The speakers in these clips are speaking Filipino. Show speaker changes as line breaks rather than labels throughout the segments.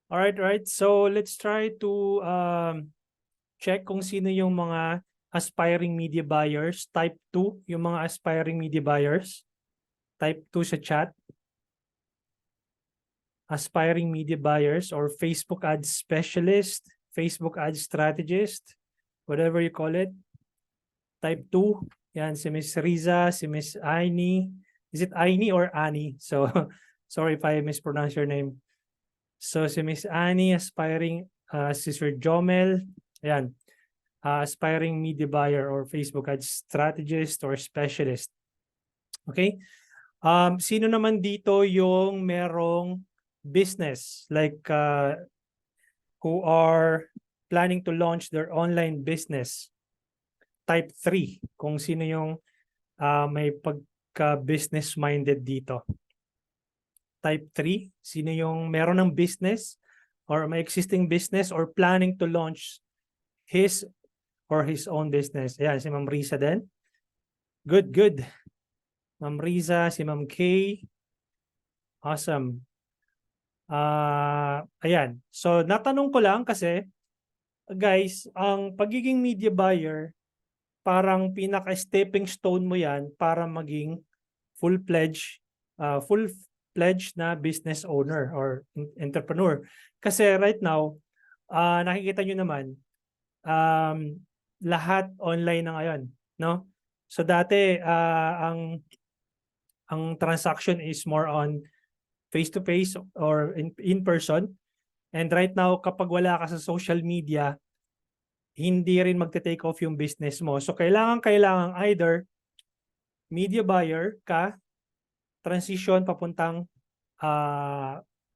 Alright. So let's try to check kung sino yung mga aspiring media buyers. Type 2, yung mga aspiring media buyers. Type 2 sa chat. Aspiring media buyers or Facebook ads specialist, Facebook ads strategist, whatever you call it. Type 2. Yan, si Miss Riza, si Miss Aini. Is it Aini or Ani? So, sorry if I mispronounce your name. So, si Miss Ani, aspiring, si Sir Jomel, ayan, aspiring media buyer or Facebook ads strategist or specialist. Okay? Sino naman dito yung merong business, like who are planning to launch their online business? Type 3, kung sino yung may pagka-business minded dito. Type 3, sino yung meron ng business or may existing business or planning to launch his or his own business. Ayan, si Ma'am Risa din. Good. Ma'am Risa, si Ma'am Kay. Awesome. Ayan. So, natanong ko lang kasi, guys, ang pagiging media buyer, parang pinaka-stepping stone mo yan para maging full-fledged na business owner or entrepreneur. Kasi right now, nakikita nyo naman, lahat online na ngayon, no? So dati ang transaction is more on face-to-face or in person. And right now, kapag wala ka sa social media, hindi rin magte-take off yung business mo. So kailangan either media buyer ka, transition papuntang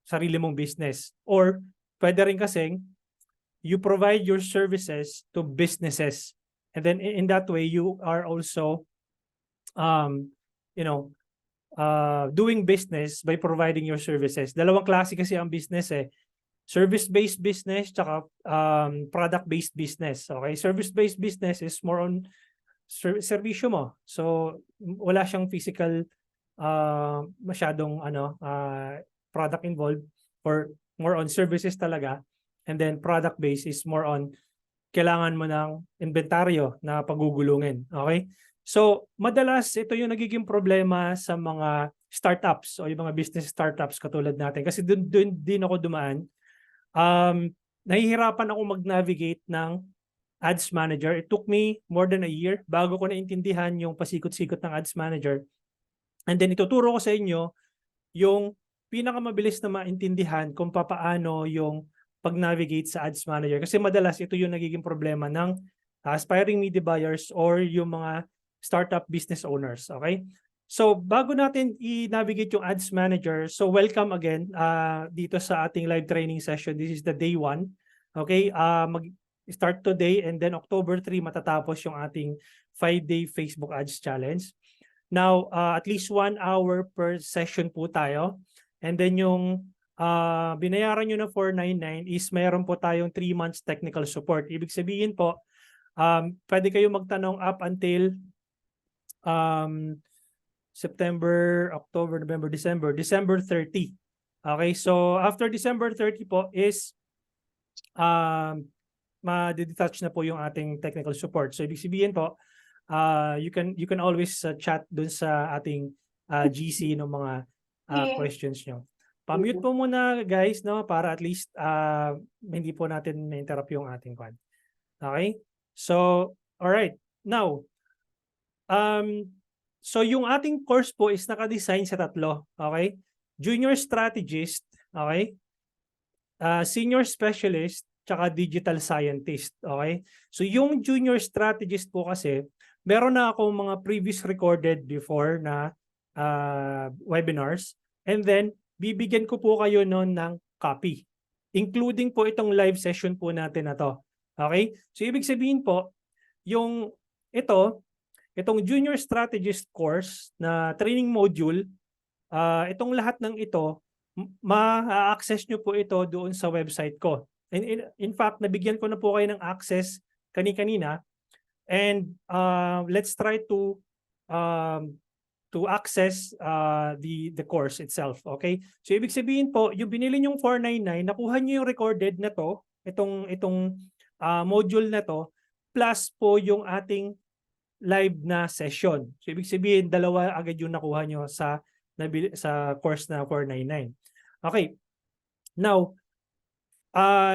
sarili mong business. Or pwede rin kasing you provide your services to businesses. And then in that way, you are also doing business by providing your services. Dalawang klase kasi ang business eh. Service-based business tsaka product-based business. Okay? Service-based business is more on servisyo mo. So wala siyang physical masyadong product involved or more on services talaga. And then product-based is more on kailangan mo ng inventaryo na pagugulungin. Okay? So, madalas ito yung nagiging problema sa mga startups o yung mga business startups katulad natin. Kasi doon din ako dumaan. Nahihirapan ako mag-navigate ng ads manager. It took me more than a year bago ko naintindihan yung pasikot-sikot ng ads manager. And then ituturo ko sa inyo yung pinakamabilis na maintindihan kung paano yung pag-navigate sa ads manager. Kasi madalas ito yung nagiging problema ng aspiring media buyers or yung mga startup business owners. Okay? So bago natin i-navigate yung ads manager, so welcome again dito sa ating live training session. This is the day 1. Okay? Mag-start today and then October 3 matatapos yung ating 5-day Facebook Ads Challenge. Now, at least 1 hour per session po tayo. And then yung binayaran nyo na $499 is mayroon po tayong 3 months technical support. Ibig sabihin po, pwede kayo magtanong up until September, October, November, December 30. Okay, so after December 30 po is ma-detach na po yung ating technical support. So ibig sabihin po, you can always chat dun sa ating GC ng mga questions nyo. Pa-mute po muna guys, no, para at least hindi po natin na-interrupt yung ating kwan. Okay? So, alright. Now, so yung ating course po is naka-design sa 3. Okay? Junior strategist, okay? Senior specialist, tsaka digital scientist. Okay? So yung junior strategist po kasi, meron na akong mga previous recorded before na webinars. And then, bibigyan ko po kayo noon ng copy. Including po itong live session po natin na to. Okay? So ibig sabihin po, yung itong junior strategist course na training module, itong lahat ng ito, ma-access nyo po ito doon sa website ko. And in fact, nabigyan ko na po kayo ng access kanina. And let's try to to access the course itself. Okay? So ibig sabihin po, yung binili nyong 499, nakuha niyo yung recorded na to, itong module na to, plus po yung ating live na session. So ibig sabihin, dalawa agad yung nakuha nyo sa course na 499. Okay. Now,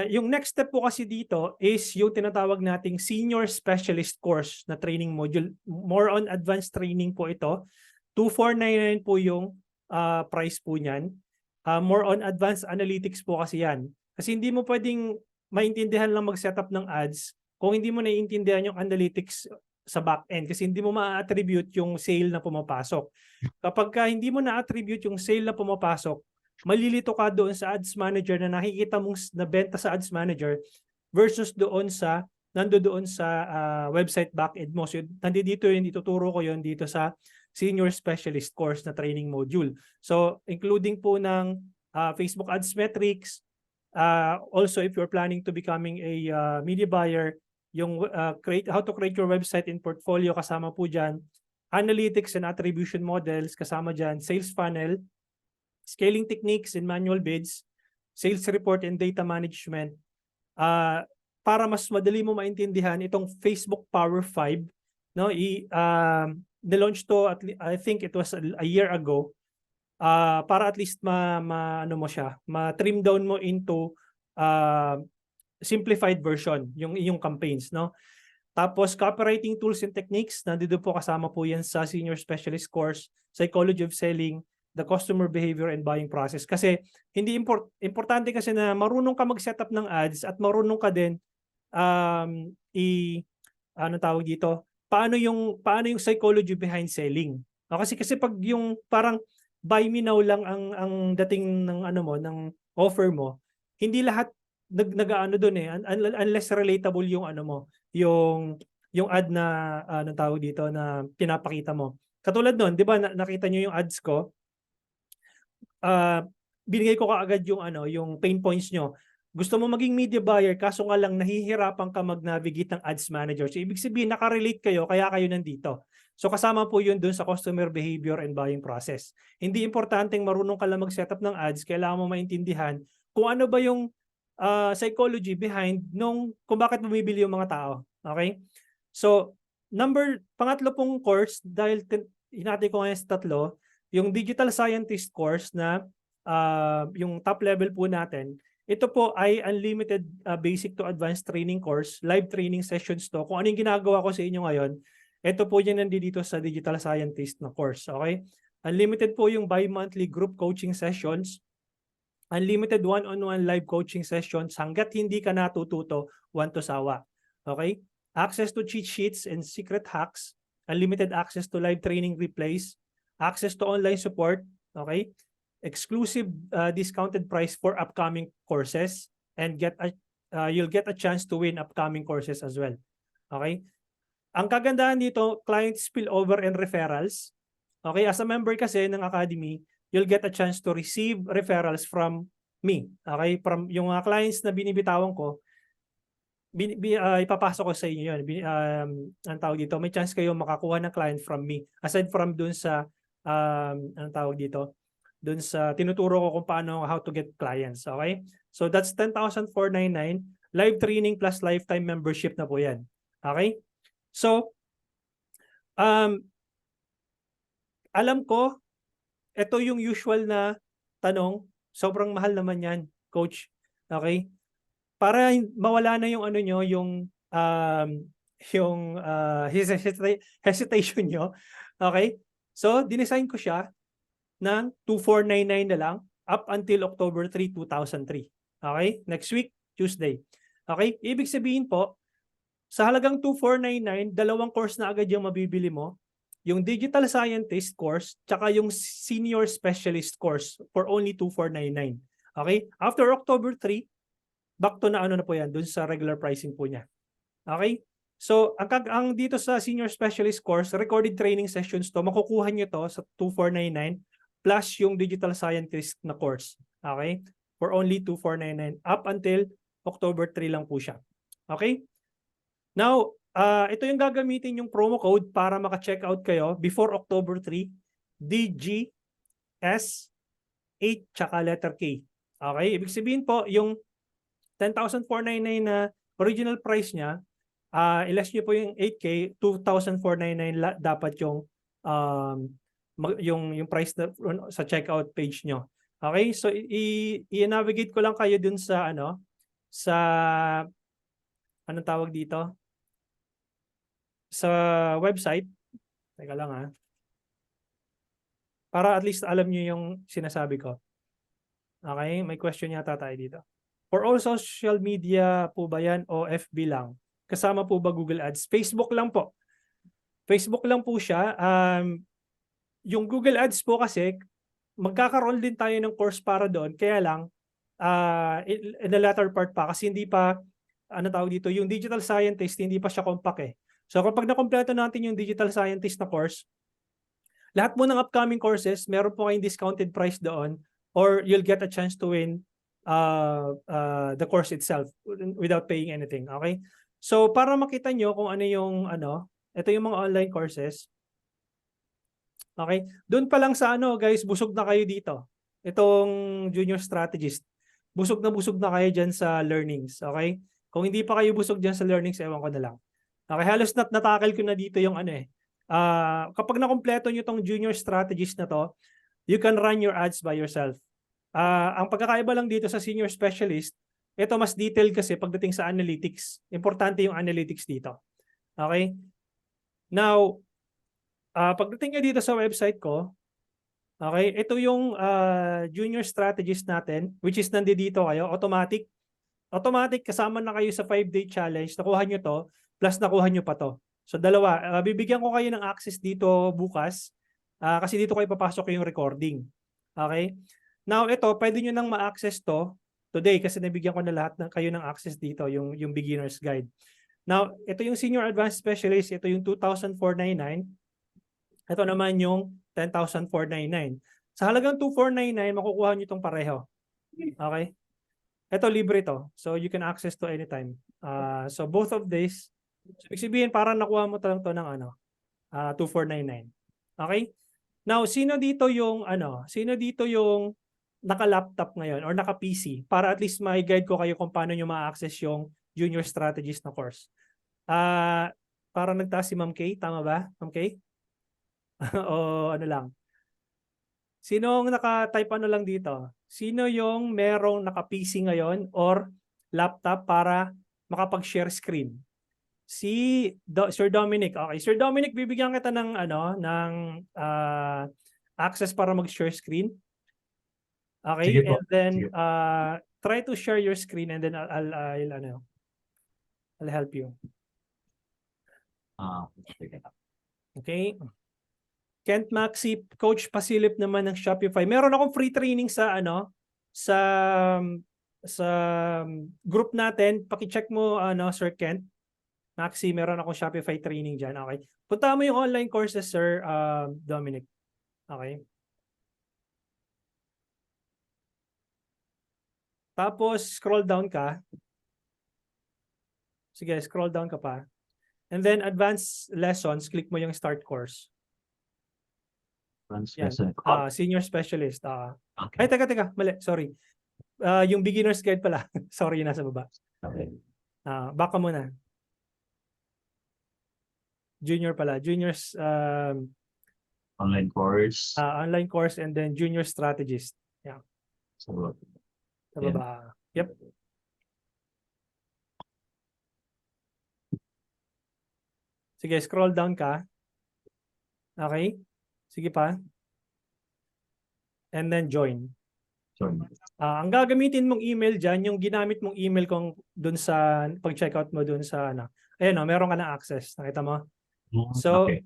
yung next step po kasi dito is yung tinatawag nating senior specialist course na training module. More on advanced training po ito. 2499 po yung price po niyan. More on advanced analytics po kasi yan. Kasi hindi mo pwedeng maintindihan lang mag-setup ng ads kung hindi mo naiintindihan yung analytics sa back-end kasi hindi mo ma-attribute yung sale na pumapasok. Kapag hindi mo na-attribute yung sale na pumapasok, malilito ka doon sa ads manager na nakikita mong nabenta sa ads manager versus doon sa website back-end mo. So, nandito yun, ituturo ko yun dito sa senior specialist course na training module. So, including po ng Facebook Ads Metrics, also if you're planning to becoming a media buyer, yung how to create your website and portfolio kasama po dyan, analytics and attribution models kasama dyan, sales funnel, scaling techniques and manual bids, sales report and data management. Para mas madali mo maintindihan itong Facebook Power 5, no? Nilaunch to I think it was a year ago. Para at least ma-trim down mo into simplified version yung campaigns, no? Tapos copywriting tools and techniques, nandito po kasama po yan sa senior specialist course, psychology of selling, the customer behavior and buying process. Kasi hindi importante kasi na marunong ka mag-setup ng ads at marunong ka din ano tawag dito? Paano yung psychology behind selling. Kasi pag yung parang buy me now lang ang dating ng ng offer mo, hindi lahat nag-aano doon unless relatable yung yung ad na anong tawag dito na pinapakita mo. Katulad noon, 'di ba nakita niyo yung ads ko? Binigay ko kaagad yung pain points nyo. Gusto mo maging media buyer kaso nga lang nahihirapan ka mag-navigate ng ads manager. So ibig sabihin nakarelate kayo kaya kayo nandito. So kasama po yun dun sa customer behavior and buying process. Hindi importanteng marunong ka lang mag-setup ng ads, kailangan mo maintindihan kung ano ba yung psychology behind kung bakit bumibili yung mga tao. Okay? So, pangatlo pong course, dahil hinati ko ngayon sa tatlo, yung digital scientist course na yung top level po natin, ito po ay unlimited basic to advanced training course, live training sessions to. Kung ano yung ginagawa ko sa inyo ngayon, ito po yan nandito sa digital scientist na course. Okay? Unlimited po yung bi-monthly group coaching sessions, unlimited one-on-one live coaching sessions hanggat hindi ka natututo, want to sawa. Okay? Access to cheat sheets and secret hacks, unlimited access to live training replays, access to online support, okay? Exclusive discounted price for upcoming courses, and you'll get a chance to win upcoming courses as well. Okay? Ang kagandahan dito, client spillover and referrals. Okay, as a member kasi ng Academy, you'll get a chance to receive referrals from me. Okay, from yung mga clients na binibitawan ko, ipapasok ko sa inyo yun. Ang tawag dito, may chance kayo makakuha ng client from me. Aside from dun sa, ang tawag dito, dun sa tinuturo ko kung paano, how to get clients. Okay? So that's 10,499. Live training plus lifetime membership na po yan. Okay? So, alam ko, ito yung usual na tanong, sobrang mahal naman yan, coach. Okay? Para mawala na yung hesitation nyo. Okay? So, dinesign ko siya ng 2,499 na lang up until October 3, 2003. Okay? Next week, Tuesday. Okay? Ibig sabihin po, sa halagang 2,499, dalawang course na agad yung mabibili mo. Yung Digital Scientist course, tsaka yung Senior Specialist course for only 2,499. Okay? After October 3, back to na po yan, dun sa regular pricing po niya. Okay? So, ang dito sa Senior Specialist course, recorded training sessions to, makukuha nyo to sa 2,499 plus yung Digital Scientist na course. Okay? For only 2,499 up until October 3 lang po siya. Okay? Now, ito yung gagamitin yung promo code para maka-check out kayo before October 3. DG, S, 8, tsaka letter K. Okay? Ibig sabihin po, yung 10,499 na original price niya, i-less nyo po yung 8K, 2,499 dapat yung yung price na, sa checkout page nyo. Okay? So i-navigate ko lang kayo dun sa sa anong tawag dito? Sa website. Teka lang para at least alam nyo yung sinasabi ko. Okay? May question yata tayo dito. For all social media po ba yan o FB lang? Kasama po ba Google Ads? Facebook lang po. Facebook lang po siya. Yung Google Ads po kasi, magkakaroon din tayo ng course para doon. Kaya lang, in the latter part pa, kasi hindi pa, tawag dito, yung digital scientist, hindi pa siya compact eh. So kapag nakompleto natin yung digital scientist na course, lahat mo ng upcoming courses, meron po kayong discounted price doon, or you'll get a chance to win the course itself without paying anything. Okay? So para makita nyo kung ano yung ito yung mga online courses. Okay? Doon pa lang sa guys, busog na kayo dito. Itong junior strategist. Busog na kayo dyan sa learnings. Okay? Kung hindi pa kayo busog dyan sa learnings, ewan ko na lang. Okay, halos natakal ko na dito yung kapag nakompleto nyo tong junior strategist na to, you can run your ads by yourself. Ang pagkakaiba lang dito sa senior specialist, ito mas detailed kasi pagdating sa analytics. Importante yung analytics dito. Okay? Now, pagdating nyo dito sa website ko, okay, ito yung junior strategist natin, which is nandito kayo, automatic. Automatic, kasama na kayo sa 5-day challenge. Nakuha nyo to, plus nakuha nyo pa to. So dalawa, bibigyan ko kayo ng access dito bukas, kasi dito kayo papasok yung recording. Okay? Now, ito, pwede nyo nang ma-access to today kasi nabigyan ko na lahat kayo ng access dito, yung beginner's guide. Now, ito yung senior advanced specialist, ito yung 2,499. Ito naman yung 10,499. Sa halagang 2,499, makukuha nyo itong pareho. Okay? Ito, libre to. So, you can access to anytime. So, both of these, so, ibig sabihin, parang nakuha mo lang to ng 2,499. Okay? Now, sino dito yung naka-laptop ngayon or naka-PC para at least may guide ko kayo kung paano nyo ma-access yung junior strategist na course. Para nagtaas si Ma'am Kay, tama ba? Ma'am Kay? O ano lang? Sinong naka-type lang dito? Sino yung merong naka-PC ngayon or laptop para makapag-share screen? Sir Dominic. Okay, Sir Dominic, bibigyan kita ng access para mag-share screen. Okay, and then try to share your screen and then I'll help you. Okay. Kent Maxi, Coach Pasilip naman ng Shopify. Meron akong free training sa group natin. Paki-check mo Sir Kent Maxi, meron akong Shopify training diyan. Okay. Punta mo yung online courses, Sir Dominic. Okay. Tapos scroll down ka. Sige, scroll down ka pa. And then advanced lessons, click mo yung start course. Senior specialist. Okay. Ay, teka. Mali. Sorry. Yung beginner's guide pala. Sorry, nasa baba. Okay. Baka muna. Junior pala. Juniors.
Online course.
Online course and then junior strategist. Yeah.
So,
sa baba. Yep. Sige, scroll down ka. Okay. Sige pa. And then join. Ang gagamitin mong email dyan, yung ginamit mong email kung dun sa pag-checkout mo dun sa Ayan meron ka na access. Nakita mo? So, okay.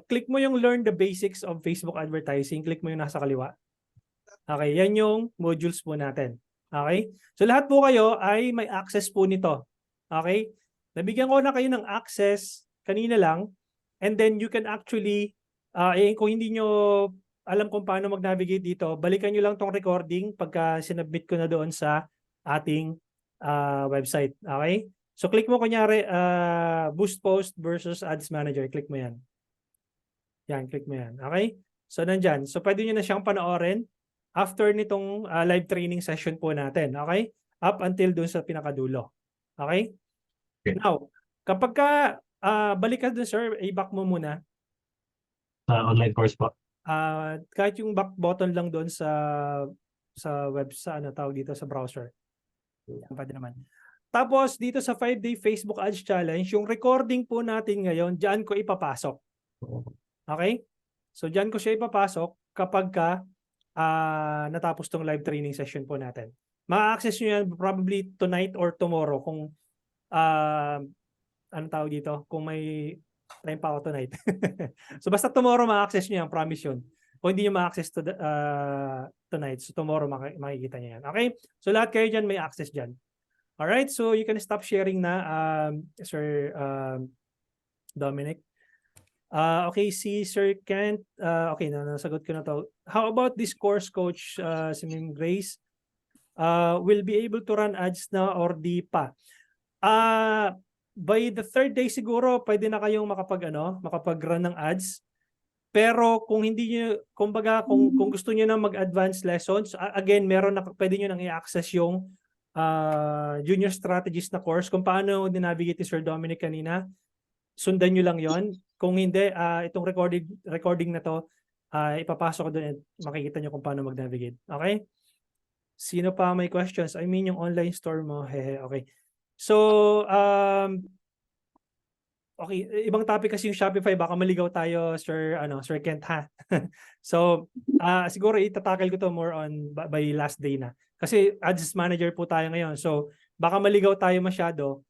Click mo yung learn the basics of Facebook advertising. Click mo yung nasa kaliwa. Okay, yan yung modules po natin. Okay? So, lahat po kayo ay may access po nito. Okay? Nabigyan ko na kayo ng access kanina lang. And then you can actually, kung hindi nyo alam kung paano mag-navigate dito, balikan nyo lang tong recording pagka sinubmit ko na doon sa ating website. Okay? So click mo kunyari, boost post versus ads manager. Click mo yan. Yan, click mo yan. Okay? So nandyan. So pwede nyo na siyang panoorin after nitong live training session po natin. Okay? Up until dun sa pinakadulo. Okay?
Okay.
Now, kapag ka balik ka dun sir, i-back mo muna.
Online course po.
Kahit yung back button lang doon sa web, sa ano tawag dito sa browser. Yan, pwede naman. Tapos dito sa 5-day Facebook Ads Challenge, yung recording po natin ngayon, diyan ko ipapasok. Okay? So diyan ko siya ipapasok kapag ka natapos tong live training session po natin. Ma-access nyo yan probably tonight or tomorrow kung ano tawag dito, kung may time pa ako tonight. So basta tomorrow ma-access nyo yan, promise yun. Kung hindi nyo ma-access tonight, so tomorrow makikita nyo yan. Okay? So lahat kayo dyan may access dyan. Alright, so you can stop sharing na, Sir Dominic. Okay, si Sir Kent, okay, nasagot ko na to. How about this course coach, si Ma'am Grace? Will be able to run ads na or di pa? By the 3rd day siguro, pwede na kayong makapag-run ng ads. Pero kung hindi niyo, kumbaga, kung gusto niyo na mag-advance lessons, again, pwede niyo nang i-access yung junior strategist na course. Kung paano dinavigate ni Sir Dominic kanina, sundan nyo lang yon. Kung hindi, itong recording na to, ipapasok ko doon at makikita nyo kung paano mag-navigate. Okay? Sino pa may questions? I mean, yung online store mo. Hehe, okay. So, okay, ibang topic kasi yung Shopify, baka maligaw tayo, Sir Kent, ha? So, siguro itatakal ko to more on by last day na. Kasi ads manager po tayo ngayon. So, baka maligaw tayo masyado.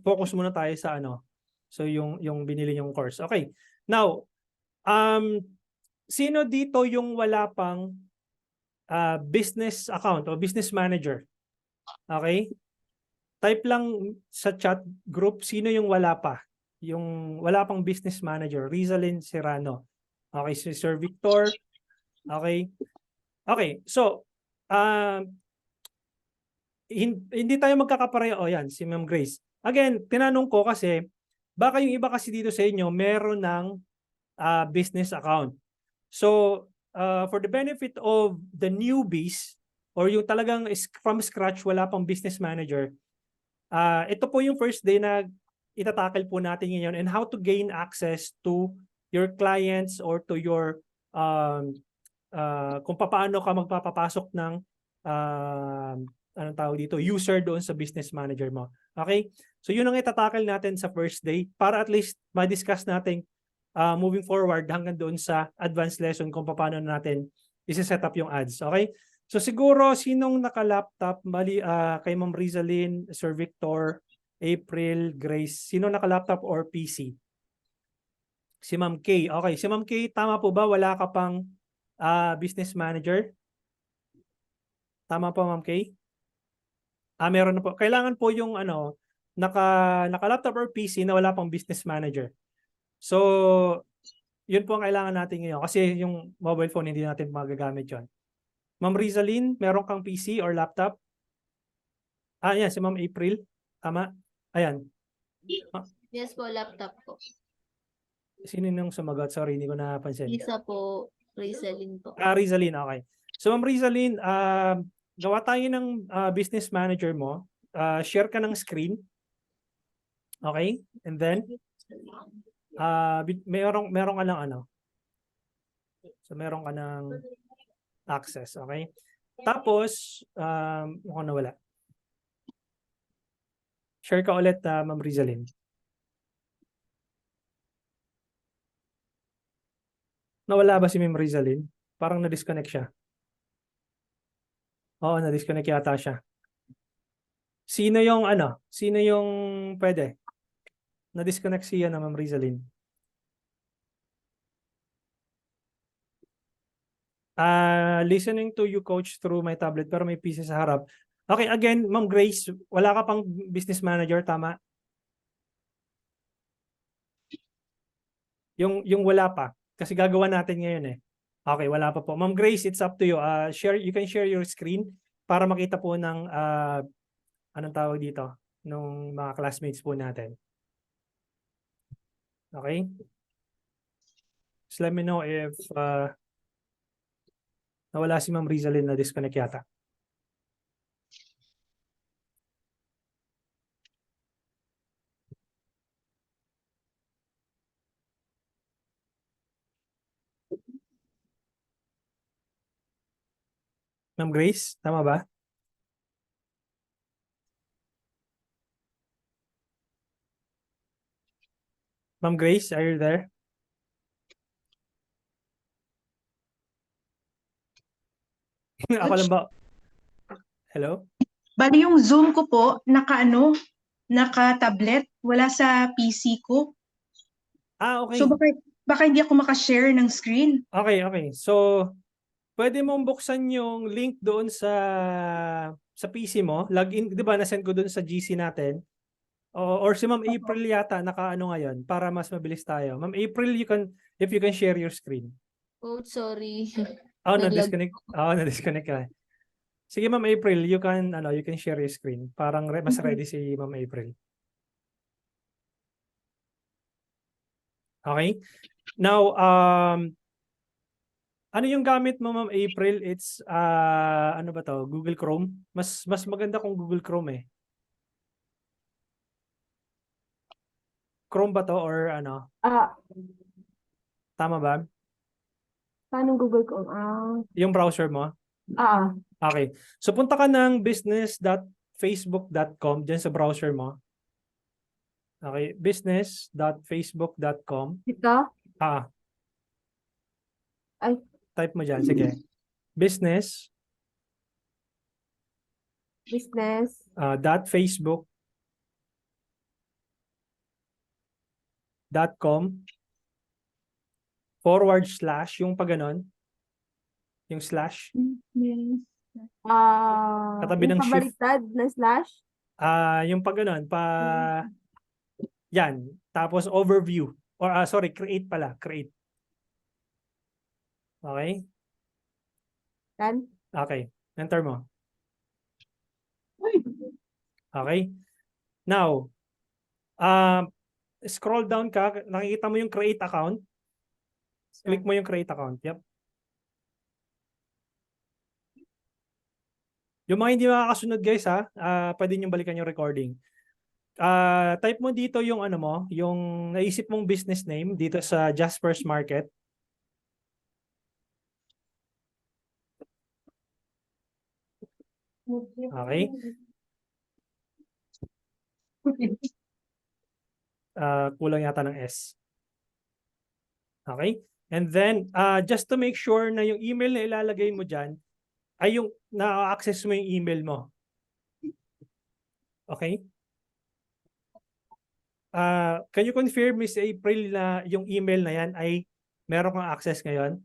Focus muna tayo sa So, yung binili yung course. Okay. Now, sino dito yung wala pang business account o business manager? Okay? Type lang sa chat group sino yung wala pa. Yung wala pang business manager. Rizalyn Serrano. Okay, si Sir Victor. Okay. Okay, so hindi tayo magkakapareho. O yan, si Ma'am Grace. Again, tinanong ko kasi baka yung iba kasi dito sa inyo meron ng business account. So, for the benefit of the newbies or yung talagang from scratch wala pang business manager, ito po yung first day na itatakil po natin ngayon and how to gain access to your clients or to your kung paano ka magpapapasok ng anong tawag dito, user doon sa business manager mo. Okay? So yun ang itatakil natin sa first day para at least ma-discuss natin moving forward hanggang doon sa advanced lesson kung paano natin isi-set up yung ads. Okay? So siguro sinong naka-laptop, kay Ma'am Rizalyn, Sir Victor, April, Grace, sino naka-laptop or PC? Si Ma'am Kay. Okay, si Ma'am Kay, tama po ba wala ka pang business manager? Tama po Ma'am Kay? Meron na po. Kailangan po yung naka-laptop or PC na wala pang business manager. So, yun po ang kailangan natin ngayon kasi yung mobile phone hindi natin magagamit yun. Ma'am Rizalyn, meron kang PC or laptop? Yan, si Ma'am April. Tama? Ayan.
Yes po, laptop po.
Sino nung sumagot? Sorry, hindi ko napansin.
Isa po, Rizalyn po.
Rizalyn, okay. So Ma'am Rizalyn, gawa tayo ng business manager mo. Share ka ng screen. Okay? And then, meron ka ng So meron ka ng access, okay? Tapos, mukhang nawala. Share ka ulit, Ma'am Rizalyn. Nawala ba si Ma'am Rizalyn? Parang na-disconnect siya. Oo, na-disconnect yata siya. Sino yung pwede? Na-disconnect siya na Ma'am Rizalyn. Listening to you coach through my tablet pero may PC sa harap. Okay, again, Ma'am Grace, wala ka pang business manager, tama? Yung wala pa. Kasi gagawa natin ngayon eh. Okay, wala pa po. Ma'am Grace, it's up to you. You can share your screen para makita po ng anong tawag dito nung mga classmates po natin. Okay? Just let me know if nawala si Ma'am Rizalyn na disconnect yata. Ma'am Grace, tama ba? Ma'am Grace, are you there? Ako lang ba? Hello?
Bali yung Zoom ko po, naka-tablet, wala sa PC ko.
Okay.
So baka hindi ako makashare ng screen.
Okay. So, pwede mong buksan yung link doon sa PC mo. Login, di ba, nasend ko doon sa GC natin. Or si Ma'am April yata, naka-ano ngayon, para mas mabilis tayo. Ma'am April, if you can share your screen.
Oh, sorry. Naglag-
Na-disconnect. Na-disconnect ka. Sige, Ma'am April, you can share your screen. Parang mas ready si Ma'am April. Okay? Now, ano yung gamit mo, Ma'am April? It's ano ba to? Google Chrome. Mas maganda kung Google Chrome eh. Chrome ba to or ano? Tama ba?
Paano Google Chrome?
Yung browser mo? Okay. So punta ka ng business.facebook.com dyan sa browser mo. Okay. business.facebook.com.
Ito? Ay.
Type mo dyan. Sige. Business.
Business.
.facebook.com// yung pa ganon. Yung slash.
Business.
Katabi ng
Yung
shift.
pabaliktad na slash?
Yung pa ganon. Yan. Tapos overview. Or sorry, create pala. Create. Okay?
Yan?
Okay. Enter mo. Okay? Now, scroll down ka. Nakikita mo yung create account. Click mo yung create account. Yep. Yung mga hindi makakasunod guys pwede nyo balikan yung recording. Type mo dito yung ano mo, yung naisip mong business name dito sa Jasper's Market. Okay. Kulang yata ng S. Okay? And then, just to make sure na yung email na ilalagay mo dyan, ay yung na-access mo yung email mo. Okay? Can you confirm, Miss April, na yung email na yan ay meron kang access ngayon?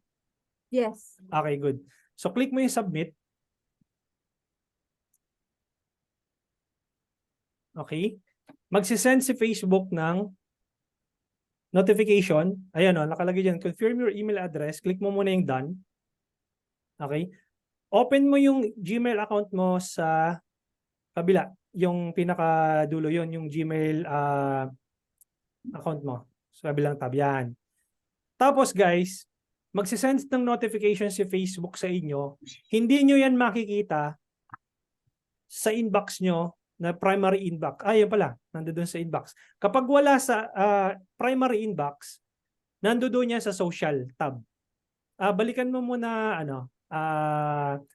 Yes.
Okay, good. So, click mo yung submit. Okay? Magsisend si Facebook ng notification. Ayan nakalagay dyan. Confirm your email address. Click mo muna yung done. Okay? Open mo yung Gmail account mo sa kabila. Yung pinakadulo yun, yung Gmail account mo. Sa kabilang tab. Yan. Tapos guys, magsisend ng notification si Facebook sa inyo. Hindi nyo yan makikita sa inbox nyo na primary inbox. Yun pala, nandoon sa inbox. Kapag wala sa primary inbox, nandoon yan sa social tab. Balikan mo muna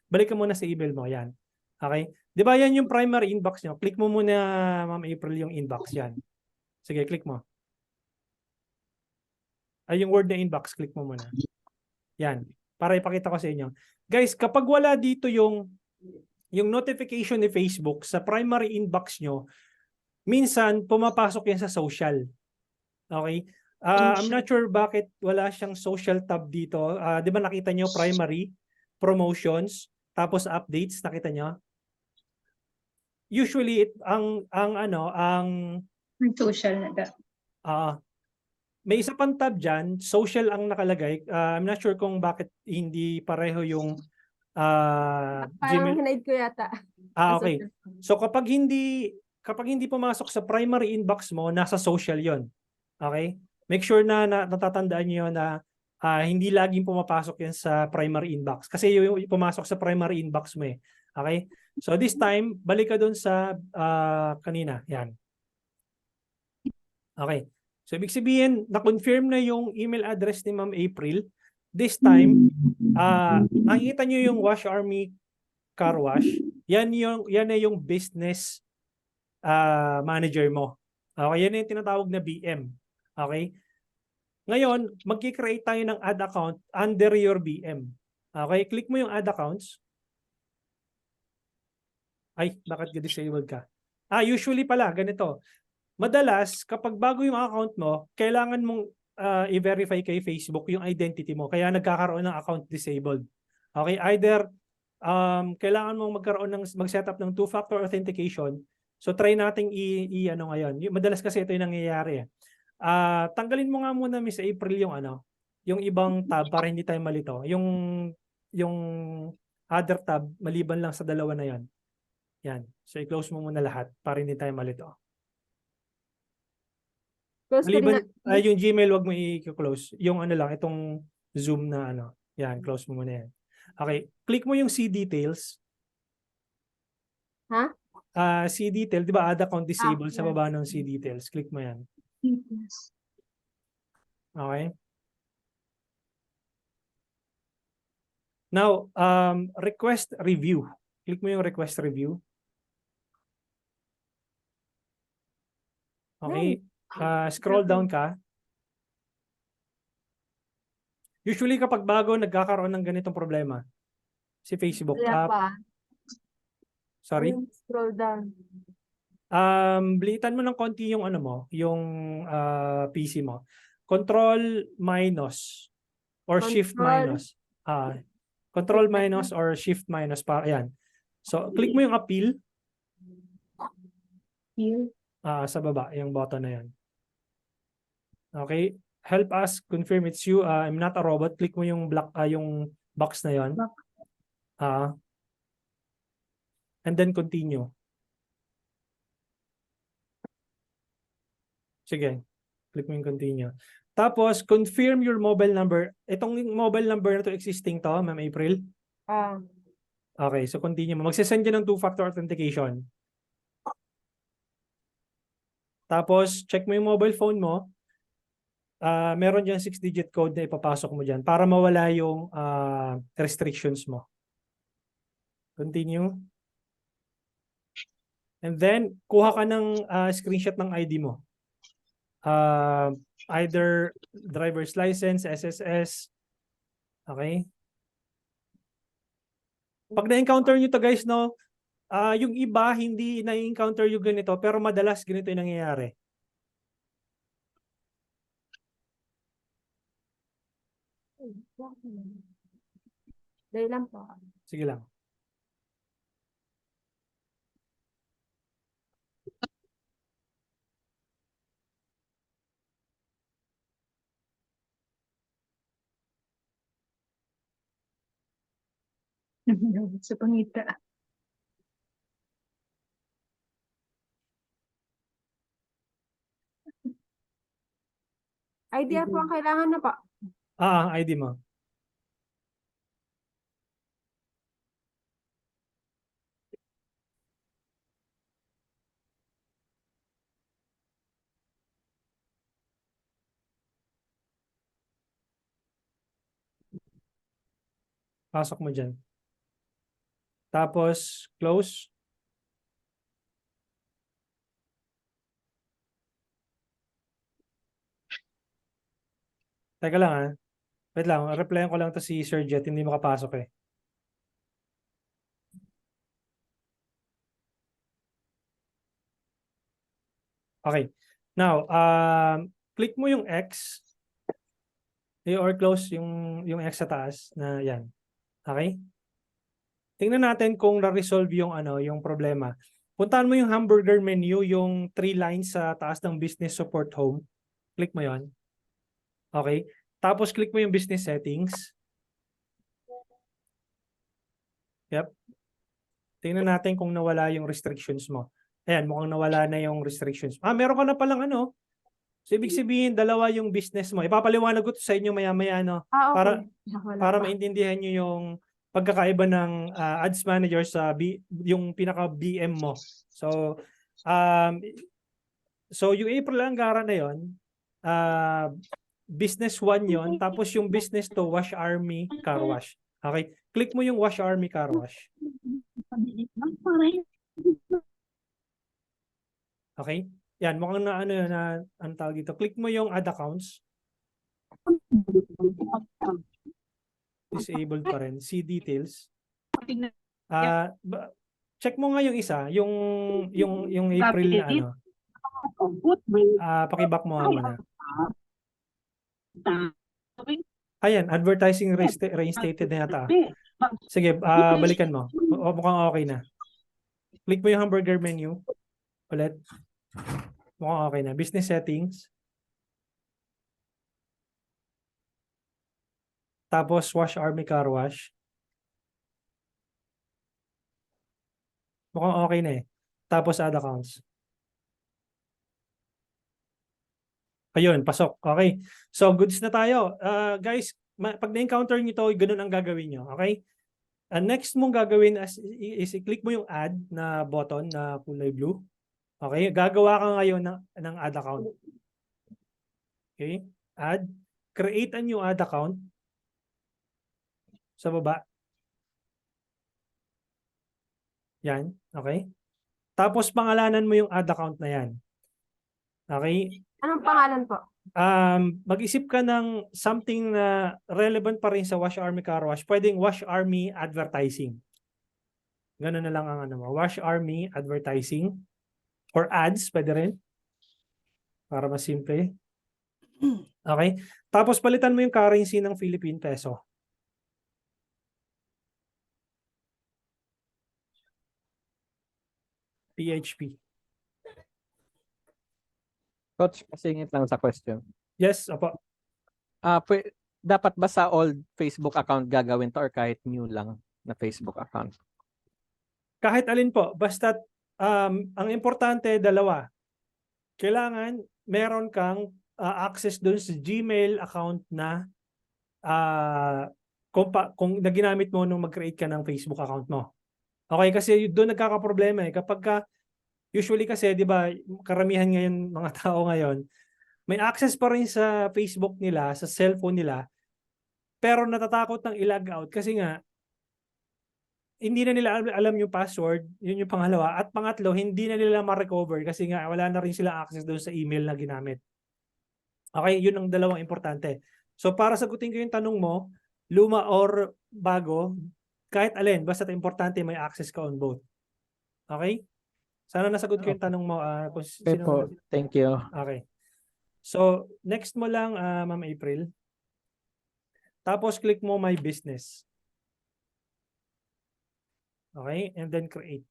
balikan muna sa email mo, yan. Okay? 'Di ba yan yung primary inbox nyo? Click mo muna, Ma'am April, yung inbox yan. Sige, click mo. Yung word na inbox, click mo muna. Yan. Para ipakita ko sa inyo. Guys, kapag wala dito yung notification ni Facebook sa primary inbox nyo, minsan pumapasok yan sa social. Okay? I'm not sure bakit wala siyang social tab dito. Di ba nakita nyo primary, promotions, tapos updates, nakita nyo? Usually, ang
Social na
May
isa pang tab dyan, social ang nakalagay. I'm not sure kung bakit hindi pareho yung
Parang
Gmail.
hinaid ko yata.
Okay. So kapag hindi pumasok sa primary inbox mo, nasa social yon. Okay? Make sure na natatandaan niyo na hindi laging pumapasok yan sa primary inbox. Kasi yung pumasok sa primary inbox mo eh. Okay? So this time, balik ka dun sa kanina. Yan. Okay. So ibig sabihin, na-confirm na yung email address ni Ma'am April. This time, nakikita nyo yung Wash Army Car Wash. Yan na yung business manager mo. Okay, yan na yung tinatawag na BM. Okay? Ngayon, magki-create tayo ng ad account under your BM. Okay, click mo yung add accounts. Ay, bakit disabled ka? Usually pala, ganito. Madalas, kapag bago yung account mo, kailangan mong i-verify kay Facebook yung identity mo. Kaya nagkakaroon ng account disabled. Okay, either kailangan mong mag-setup ng two-factor authentication. So try nating ano ngayon. Madalas kasi ito yung nangyayari. Tanggalin mo nga muna, Miss April, yung ibang tab para hindi tayo malito. Yung other tab, maliban lang sa dalawa na yan. Yan. So i-close mo muna lahat para hindi tayo malito.
Close ko rin
Maliban,
na-
yung Gmail, wag mo i-close. Yung lang, itong Zoom na yan, close mo muna yan. Okay, click mo yung see details.
Ha?
See detail, di ba? Add account disable sa
yes.
baba ng see details. Click mo yan. Okay. Now, request review. Click mo yung request review. Okay. Scroll down ka. Usually kapag bago nagkakaroon ng ganitong problema si Facebook.
Wala pa.
Sorry.
Ayun, scroll down.
Bilitan mo ng konti yung yung PC mo. Control minus or shift minus. Control minus or shift minus pa. Ayan. So, click mo yung appeal. Sa baba, yung button na yan. Okay. Help us confirm it's you. I'm not a robot. Click mo yung yung box na yon. And then continue. Sige. Click mo yung continue. Tapos, confirm your mobile number. Itong mobile number na to existing to, Ma'am April. Okay, so continue mo. Magsisend ka ng two-factor authentication. Tapos, check mo yung mobile phone mo. Meron dyan 6-digit code na ipapasok mo dyan para mawala yung restrictions mo. Continue. And then, kuha ka ng screenshot ng ID mo. Either driver's license, SSS. Okay? Pag na-encounter nyo to guys, yung iba hindi na-encounter yung ganito, pero madalas ganito yung nangyayari.
Dahil lang po.
Sige lang.
Sa pangita.
Idea po ang kailangan na po.
ID mo. Pasok mo dyan. Tapos, close. Teka lang Wait lang, replyan ko lang to si Sir Jet, hindi makapasok eh. Okay. Now, click mo yung X or close yung X sa taas na yan. Okay? Tingnan natin kung na-resolve yung yung problema. Puntahan mo yung hamburger menu, yung 3 lines sa taas ng business support home. Click mo yon. Okay? Tapos click mo yung business settings. Yep. Tingnan natin kung nawala yung restrictions mo. Ayan, mukhang nawala na yung restrictions. Meron ka na palang So, ibig sabihin, dalawa yung business mo. Ipapaliwanag ko to sa inyo maya-maya, no?
Okay.
Para-
Wala
Para
pa.
maintindihan nyo yung pagkakaiba ng ads manager sa yung pinaka-BM mo. So, yung April Angara na yon, business 1 yon, tapos yung business 2, Wash Army Car Wash. Okay? Click mo yung Wash Army Car Wash. Okay? Yan, mukhang na ano yun, ang tawag dito. Click mo yung add accounts. Disabled pa rin. See details. Check mo nga yung isa, yung April na ano. Pakiback mo nga muna. Ayan, advertising reinstated na yata. Sige, balikan mo. Mukhang okay na. Click mo yung hamburger menu. Ulit. Mukhang okay na. Business settings. Tapos Wash Army Car Wash. Mukhang okay na eh. Tapos add accounts. Ayun, pasok. Okay. So, goods na tayo. Guys, pag na-encounter nyo ito, ganun ang gagawin nyo. Okay? Next mong gagawin is i-click mo yung add na button na kulay blue. Okay? Gagawa ka ngayon ng add account. Okay? Add. Create a new add account. Sa baba. Yan. Okay? Tapos pangalanan mo yung add account na yan. Okay?
Anong pangalan po?
Mag-isip ka ng something na relevant pa rin sa Wash Army Car Wash. Pwedeng Wash Army Advertising. Ganun na lang ang ano mo. Wash Army Advertising. Or ads, pwede rin. Para mas simple. Okay? Tapos palitan mo yung currency ng Philippine Peso. PHP.
Coach, pasingit lang sa question.
Yes, opo.
Dapat ba sa old Facebook account gagawin to or kahit new lang na Facebook account?
Kahit alin po, basta ang importante dalawa. Kailangan meron kang access doon sa Gmail account na kung na ginamit mo nung mag-create ka ng Facebook account mo. Okay, kasi doon nagkakaproblema eh. Kapag usually kasi, di ba, karamihan ngayon, mga tao ngayon, may access pa rin sa Facebook nila, sa cellphone nila, pero natatakot ng i-log out kasi nga, hindi na nila alam yung password, yun yung pangalawa. At pangatlo, hindi na nila ma-recover kasi nga wala na rin sila access doon sa email na ginamit. Okay, yun ang dalawang importante. So para sagutin ko yung tanong mo, luma or bago, kahit alin, basta importante may access ka on both. Okay? Sana nasagot ko yung tanong mo.
Okay po, thank you.
Okay. So, next mo lang, Ma'am April. Tapos, click mo My Business. Okay? And then, create.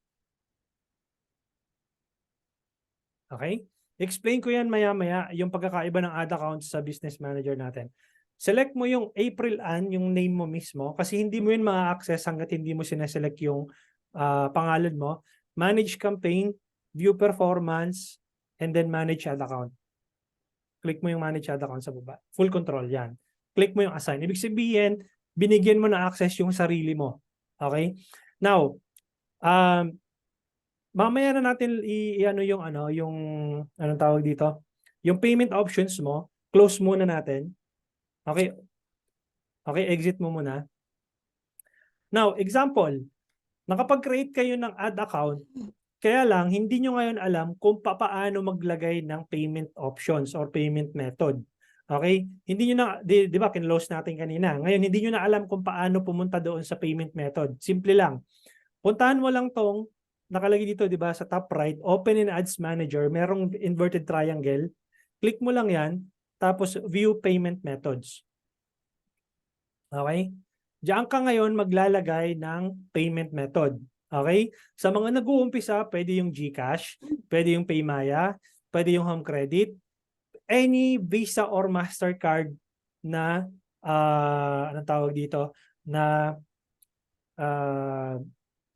Okay? Explain ko yan maya-maya, yung pagkakaiba ng ad accounts sa business manager natin. Select mo yung April Ann, yung name mo mismo, kasi hindi mo yun ma-access hanggat hindi mo sineselect yung pangalan mo. Manage campaign, view performance, and then manage ad account. Click mo yung manage ad account sa baba. Full control, yan. Click mo yung assign. Ibig sabihin, binigyan mo na access yung sarili mo. Okay? Now, mamaya na natin yung anong tawag dito? Yung payment options mo, close muna natin. Okay? Okay, exit mo muna. Now, example, nakapag-create kayo ng ad account, kaya lang, hindi nyo ngayon alam kung paano maglagay ng payment options or payment method. Okay? Hindi nyo na, di ba, kinlose natin kanina. Ngayon, hindi nyo na alam kung paano pumunta doon sa payment method. Simple lang. Puntahan mo lang tong, nakalagay dito, di ba, sa top right, Open in Ads Manager, merong inverted triangle. Click mo lang yan, tapos View Payment Methods. Okay? Diyan ka ngayon maglalagay ng payment method. Okay? Sa mga nag-uumpisa, pwede yung GCash, pwede yung Paymaya, pwede yung Home Credit, any Visa or Mastercard na, anong tawag dito, na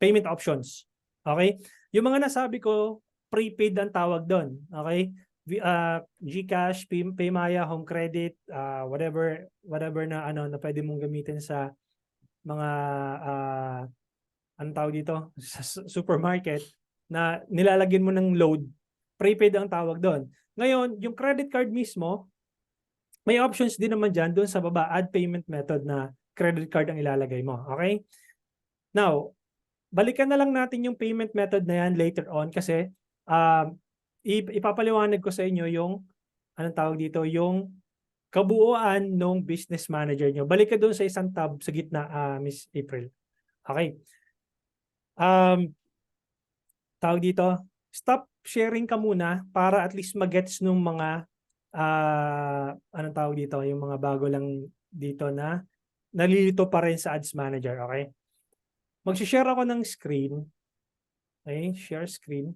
payment options. Okay? Yung mga nasabi ko, prepaid ang tawag doon. Okay? GCash, Paymaya, Home Credit, whatever na na pwede mong gamitin sa mga anong tawag dito sa supermarket na nilalagyan mo ng load, prepaid ang tawag doon. Ngayon, yung credit card mismo, may options din naman dyan doon sa baba, add payment method na credit card ang ilalagay mo. Okay? Now, balikan na lang natin yung payment method na yan later on kasi ipapaliwanag ko sa inyo yung anong tawag dito, yung kabuuan ng business manager nyo. Balik ka doon sa isang tab sa gitna, Miss April. Okay. Tawag dito, stop sharing ka muna para at least magets nung mga anong tawag dito, yung mga bago lang dito na nalilito pa rin sa Ads Manager. Okay. Mag-share ako ng screen. Okay, share screen.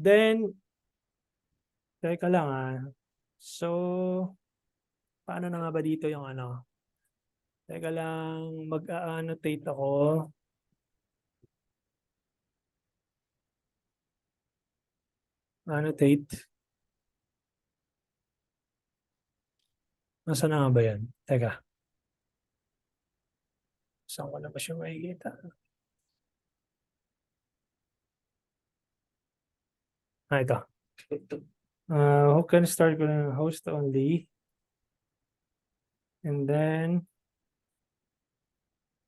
Then, teka lang So, paano na nga ba dito yung ano? Teka lang, mag-annotate ako. Annotate. Nasaan na nga ba yan? Teka. Saan ko na ba siya makikita? Ito. Who can start ko ng host only. And then,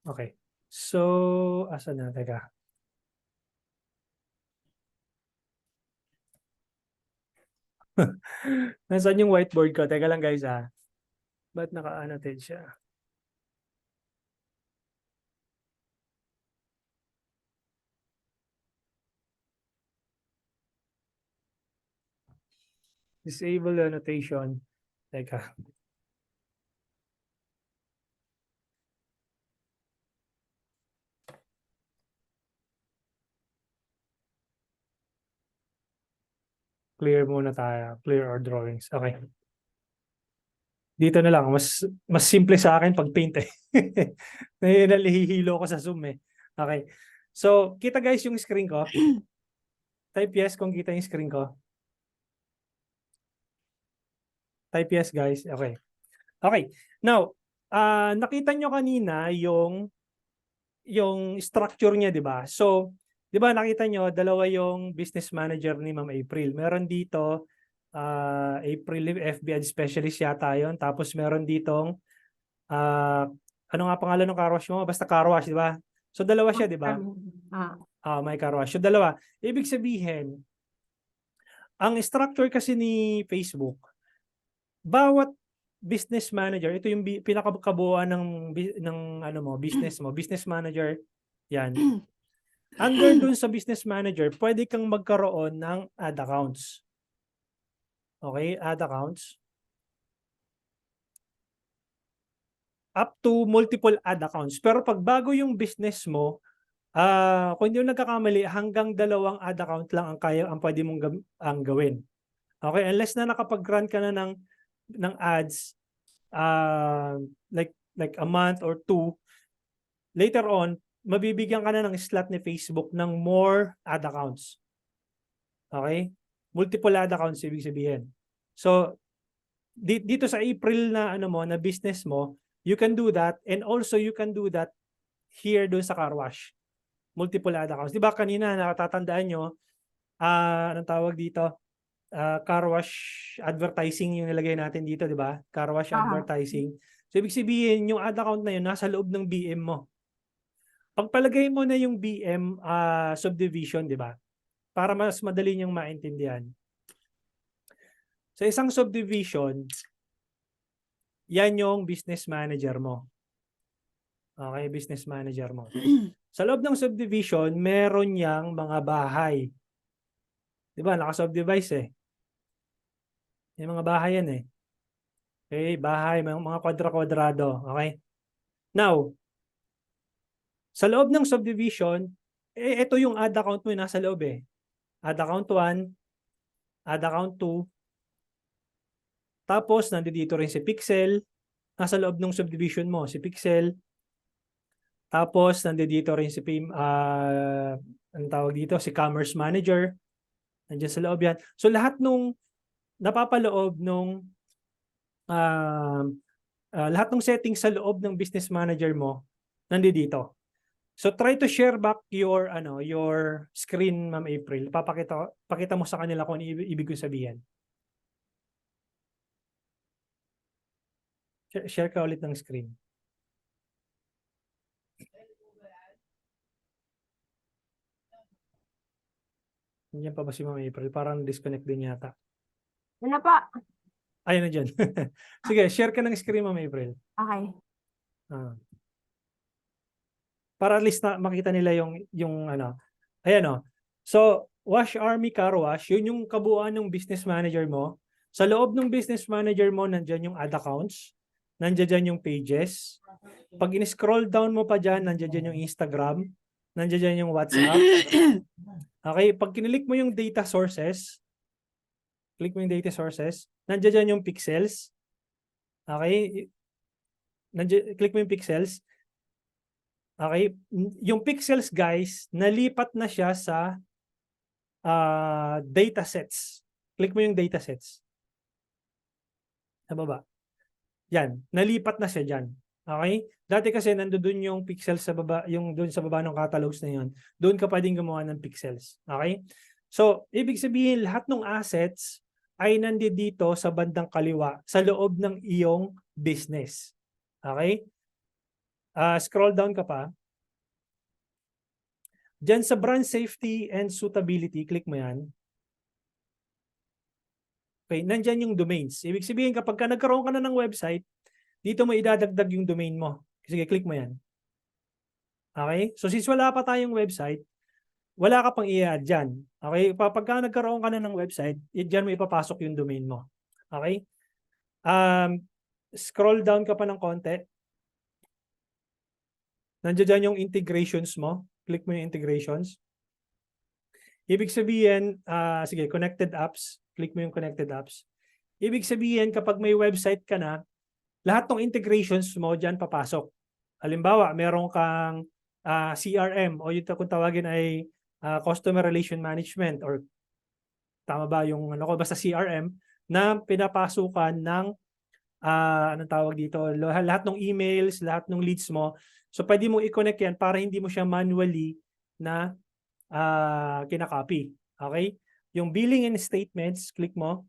okay. So, asan na? Teka. Nasaan yung whiteboard ko? Teka lang guys Ba't naka-annotate siya? Disable annotation. Teka. Clear muna tayo. Clear our drawings. Okay. Dito na lang. Mas simple sa akin pag paint Nahihilo ko sa Zoom Okay. So, kita guys yung screen ko. Type yes kung kita yung screen ko. Type yes guys. Okay. Okay. Now, nakita nyo kanina yung structure niya, di ba? So, di ba nakita nyo, dalawa yung business manager ni Ma'am April. Meron dito, April FB Ad Specialist yata yun. Tapos meron ditong, ano nga pangalan ng car wash mo? Basta car wash, di ba? So, dalawa siya, di ba? May car wash. So, dalawa. Ibig sabihin, ang structure kasi ni Facebook, bawat business manager, ito yung pinakabuuan ng ano mo, business manager, yan. Under dun sa business manager, pwede kang magkaroon ng ad accounts. Okay, ad accounts. Up to multiple ad accounts. Pero pag bago yung business mo, kung hindi mo nagkakamali, hanggang 2 ad account lang ang pwede mong gawin. Okay, unless na nakapag-run ka na ng ads like a month or 2, later on, mabibigyan ka na ng slot ni Facebook ng more ad accounts. Okay? Multiple ad accounts ibig sabihin. So, dito sa April na na business mo, you can do that, and also you can do that here doon sa car wash. Multiple ad accounts. Di ba kanina nakatatandaan nyo, anong tawag dito? Car wash advertising yung nilagay natin dito, di ba? Car wash advertising. So, ibig sabihin, yung ad account na yun, nasa loob ng BM mo. Pagpalagay mo na yung BM subdivision, di ba? Para mas madali niyong maintindihan. Sa isang subdivision, yan yung business manager mo. Okay, business manager mo. Sa loob ng subdivision, meron yang mga bahay. Di ba? Naka-subdivise Yung mga bahay yan Okay, bahay, mga kwadra-kwadrado. Okay? Now, sa loob ng subdivision, ito yung ad account mo nasa loob Ad account 1, ad account 2, tapos nandito rin si Pixel, nasa loob ng subdivision mo, si Pixel, tapos nandito rin si anong tawag dito, si Commerce Manager, Nandiyan sa loob yan. So lahat nung napapaloob nung lahat ng settings sa loob ng business manager mo nandito. So try to share back your your screen, Ma'am April. Pakita mo sa kanila kung ano ibig ko sabihin. Share ka ulit ng screen. Nandiyan pa ba si Ma'am April? Parang disconnect din yata.
Ano pa?
Ayun na dyan. Sige, share ka ng screen, Ma'am April.
Okay.
Para at least na makita nila yung ano. Ayan o. So, Wash Army Car Wash, yun yung kabuuan ng business manager mo. Sa loob ng business manager mo, nandyan yung ad accounts. Nandyan dyan yung pages. Pag in-scroll down mo pa dyan, nandyan dyan yung Instagram. Nandyan dyan yung WhatsApp. Okay, pag kinilik mo yung data sources, click mo yung data sources, nandyan dyan yung pixels. Okay, click mo yung pixels. Okay, yung pixels guys, nalipat na siya sa data sets. Click mo yung data sets. Sa baba. Yan, nalipat na siya dyan. Okay? Dati kasi nandoon yung pixels sa baba, yung doon sa baba ng catalogs na yun. Doon ka pwedeng gumawa ng pixels. Okay? So, ibig sabihin lahat ng assets ay nandito sa bandang kaliwa sa loob ng iyong business. Okay? Scroll down ka pa. Diyan sa brand safety and suitability, click mo yan. Okay, nandyan yung domains. Ibig sabihin kapag ka nagkaroon ka na ng website, dito mo idadagdag yung domain mo. Sige, click mo yan. Okay? So since wala pa tayong website, wala ka pang i-add dyan. Okay? Kapag ka nagkaroon ka na ng website, dyan mo ipapasok yung domain mo. Okay? Scroll down ka pa ng konti. Nandiyan dyan yung integrations mo. Click mo yung integrations. Ibig sabihin, sige, connected apps. Click mo yung connected apps. Ibig sabihin, kapag may website ka na, lahat ng integrations mo dyan papasok. Halimbawa, meron kang CRM o yung kung tawagin ay Customer Relation Management or tama ba yung basta CRM na pinapasukan ng anong tawag dito, lahat ng emails, lahat ng leads mo. So pwede mo i-connect yan para hindi mo siya manually na kinakopy. Okay? Yung billing and statements, click mo.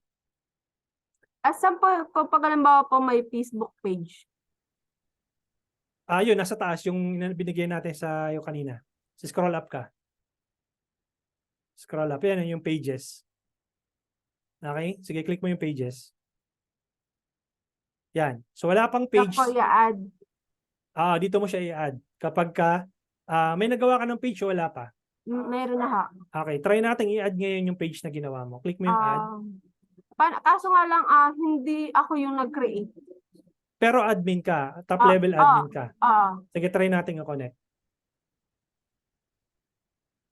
Asan po, kapag halimbawa po may Facebook page?
Yun, nasa taas, yung binigay natin sa yung kanina. So, scroll up ka. Scroll up. Yan yung pages. Okay? Sige, click mo yung pages. Yan. So, wala pang page.
Ako i-add.
Dito mo siya i-add. Kapag ka, may nagawa ka ng page, wala pa.
Meron na ha.
Okay, try natin i-add ngayon yung page na ginawa mo. Click mo yung add.
Kaso nga lang, hindi ako yung nag-create.
Pero admin ka, top level admin ka. Sige, try natin i-connect.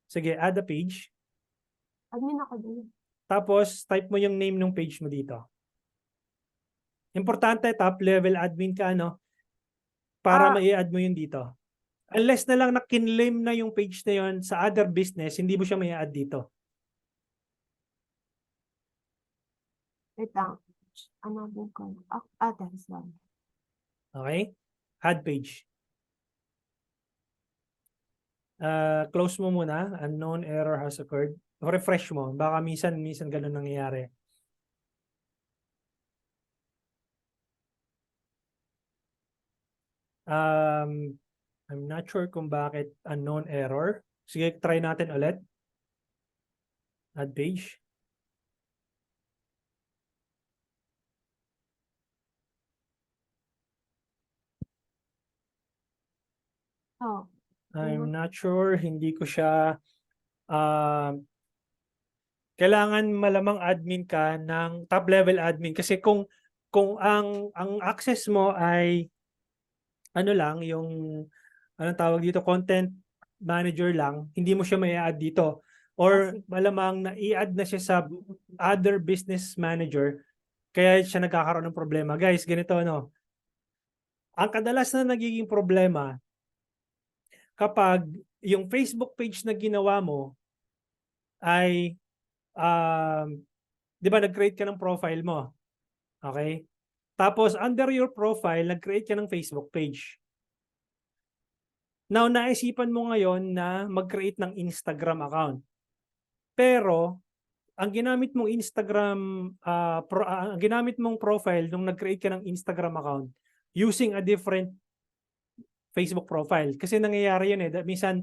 Sige, add a page.
Admin ako din.
Tapos, type mo yung name ng page mo dito. Importante, top level admin ka, no? Para mai-add mo yun dito. Unless na lang na-kinlame na yung page na yun sa other business, hindi mo siya mai-add dito.
Wait lang. Ano bukan? That's one.
Okay? Add page. Close mo muna. Unknown error has occurred. Refresh mo. Baka minsan ganun nangyayari. I'm not sure kung bakit unknown error. Sige, try natin ulit. Add page. I'm not sure. Hindi ko siya kailangan malamang admin ka ng top level admin kasi kung ang access mo ay ano lang yung anong tawag dito content manager lang, hindi mo siya mai-add dito or malamang na i-add na siya sa other business manager kaya siya nagkakaroon ng problema. Guys, ganito no. Ang kadalas na nagiging problema kapag yung Facebook page na ginawa mo ay di ba nag-create ka ng profile mo? Okay? Tapos under your profile, nag-create ka ng Facebook page. Now, naisipan mo ngayon na mag-create ng Instagram account. Pero, ang ginamit mong ang ginamit mong profile nung nag-create ka ng Instagram account using a different Facebook profile. Kasi nangyayari yun eh. Minsan,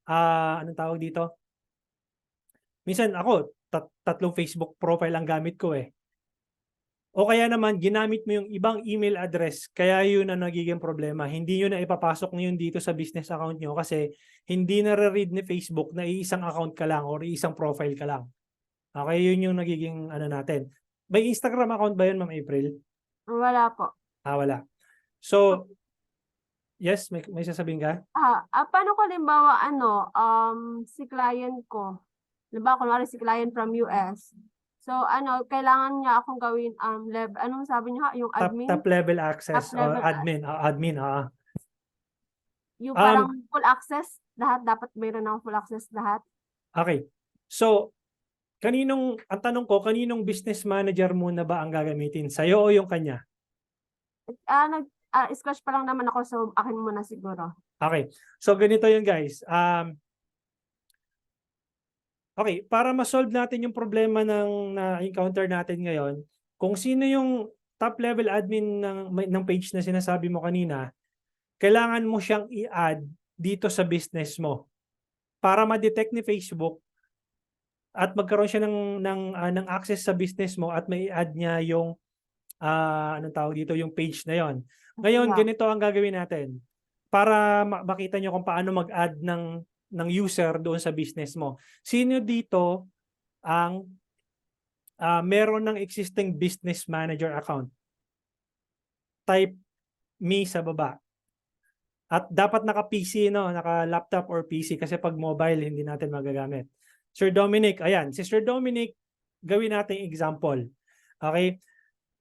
anong tawag dito? Minsan ako, tatlong Facebook profile ang gamit ko eh. O kaya naman, ginamit mo yung ibang email address, kaya yun ang nagiging problema. Hindi yun na ipapasok ngayon dito sa business account nyo kasi hindi nare-read ni Facebook na isang account ka lang or isang profile ka lang. Okay, yun yung nagiging ano natin. May Instagram account ba yun, Ma'am April?
Wala po.
Wala. So, yes, may sasabihin ka?
Paano ko limbawa si client ko, limbawa kunwari si client from US. So kailangan niya akong gawin anong sabi niya yung admin?
Top level access
Top
or
level
admin.
Yung parang full access lahat, dapat mayroon ng full access lahat.
Okay. So, ang tanong ko, kaninong business manager muna ba ang gagamitin? Sa'yo o yung kanya?
Scratch pa lang naman ako, so akin muna siguro.
Okay. So, ganito yun guys. Okay, para ma-solve natin yung problema na-encounter natin ngayon, kung sino yung top level admin ng page na sinasabi mo kanina, kailangan mo siyang i-add dito sa business mo para ma-detect ni Facebook at magkaroon siya ng access sa business mo at may add niya yung anong tawag dito, yung page na yon. Ngayon, ganito ang gagawin natin para makita nyo kung paano mag-add ng user doon sa business mo. Sino dito ang meron ng existing business manager account? Type me sa baba. At dapat naka-PC, no? Naka-laptop or PC kasi pag mobile, hindi natin magagamit. Sir Dominic, ayan. Si Sir Dominic, gawin natin example. Okay?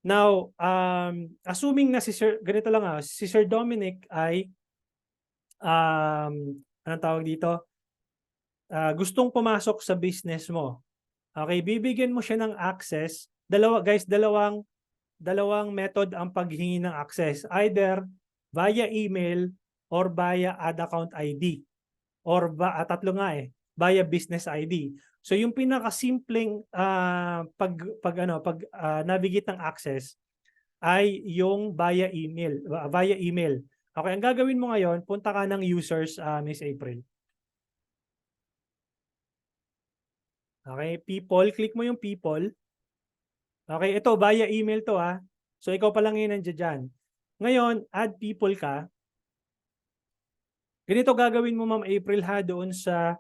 Now, assuming na ganito lang si Sir Dominic ay anong tawag dito? Gustong pumasok sa business mo. Okay, bibigyan mo siya ng access. Dalawang method ang paghingi ng access. Either via email or via ad account ID. Or tatlo nga via business ID. So yung pinaka-simpleng navigate ng access ay yung via email. Okay, ang gagawin mo ngayon, punta ka ng users, Miss April. Okay, people, click mo yung people. Okay, ito via email to So ikaw pa lang yun nandiyan dyan. Ngayon, add people ka. Ganito gagawin mo, Ma'am April, doon sa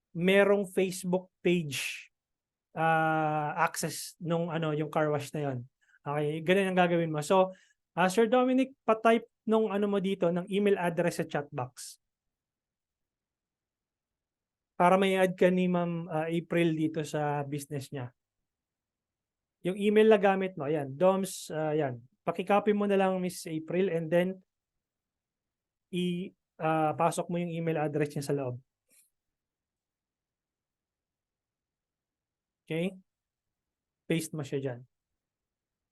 merong Facebook page access nung yung car wash na yon. Okay, ganun ang gagawin mo. So, Sir Dominic, pa-type nung mo dito ng email address sa chat box. Para may add ka ni Ma'am April dito sa business niya. Yung email na gamit mo, ayan, DOMS, ayan. Paki-copy mo na lang, Miss April, and then pasok mo yung email address niya sa loob. Okay? Paste mo siya dyan.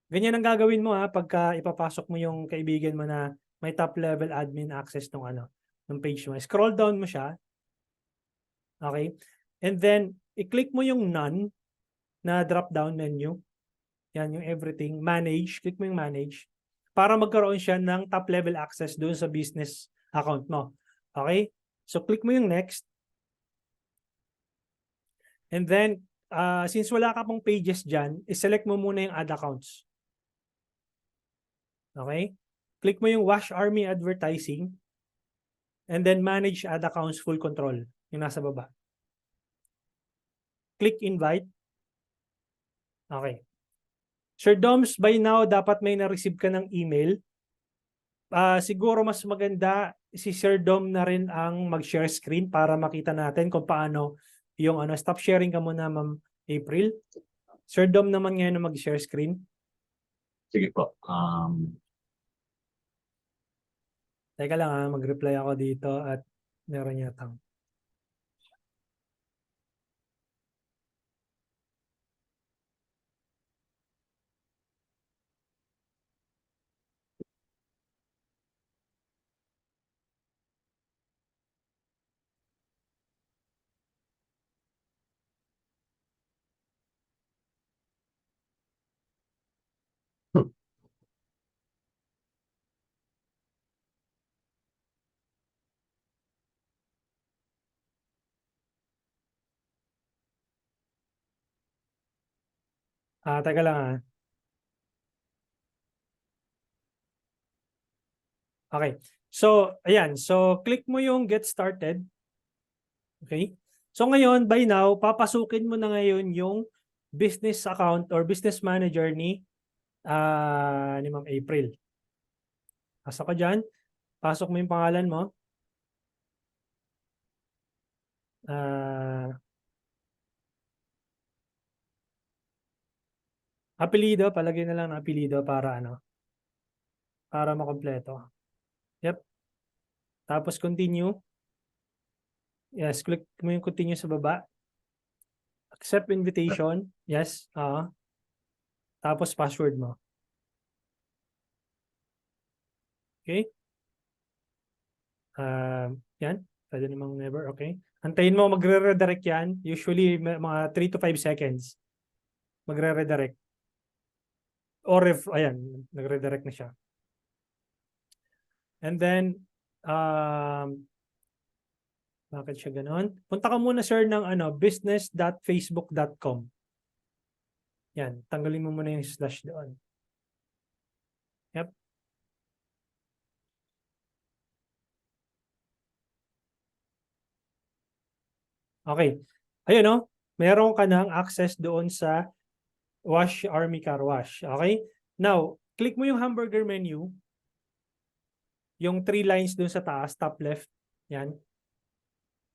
Ganyan ang gagawin mo pagka ipapasok mo yung kaibigan mo na may top level admin access ng page mo. Scroll down mo siya. Okay? And then, i-click mo yung none na drop down menu. Yan, yung everything. Manage. Click mo yung manage. Para magkaroon siya ng top level access doon sa business account mo. Okay? So, click mo yung next. And then, since wala ka pong pages dyan, i-select mo muna yung add accounts. Okay? Click mo yung Wash Army Advertising and then Manage Ad Accounts Full Control. Yung nasa baba. Click Invite. Okay. Sir Doms, by now, dapat may na-receive ka ng email. Siguro mas maganda si Sir Dom na rin ang mag-share screen para makita natin kung paano yung stop sharing ka muna, Ma'am April. Sir Dom naman ngayon na mag-share screen.
Sige po.
Teka lang mag-reply ako dito at meron yatang. Teka lang ah. Okay. So, ayan. So, click mo yung get started. Okay? So, ngayon, by now, papasukin mo na ngayon yung business account or business manager ni Ma'am April. Pasok ka dyan. Pasok mo yung pangalan mo. Apelido, palagay na lang ng apelido para para makompleto. Yep. Tapos continue. Yes, click mo yung continue sa baba. Accept invitation. Yes. Tapos password mo. Okay? Yan. Pwede namang never. Okay. Antayin mo, magre-redirect yan. Usually, mga 3 to 5 seconds. Magre-redirect. Or if, ayan, nagre-redirect na siya. And then, bakit siya ganon? Punta ka muna, sir, ng business.facebook.com. Yan. Tanggalin mo muna yung slash doon. Yep. Okay. Ayun, meron ka ng access doon sa Wash Army Car Wash. Okay? Now, click mo yung hamburger menu. Yung 3 lines doon sa taas, top left. Yan.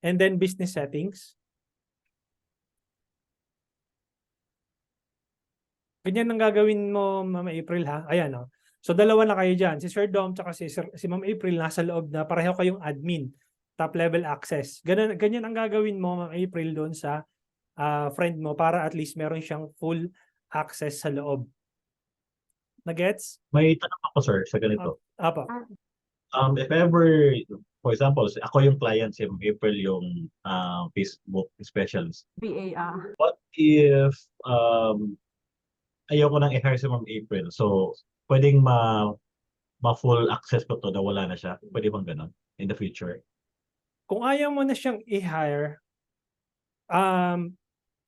And then business settings. Ganyan ang gagawin mo, Ma'am April, ha? Ayan, So, dalawa na kayo dyan. Si Sir Dom tsaka si Ma'am April nasa loob na pareho kayong admin. Top level access. Ganyan ang gagawin mo, Ma'am April, doon sa friend mo para at least meron siyang full access sa loob. Na-gets?
May tanong ako, sir, sa ganito.
Apa.
If ever, for example, ako yung client, si April yung Facebook specialist.
BAR.
What if ayoko nang i-hire si Ma'am April? So, pwedeng ma-full access ko to na wala na siya. Pwede bang ganun in the future?
Kung ayaw mo na siyang i-hire,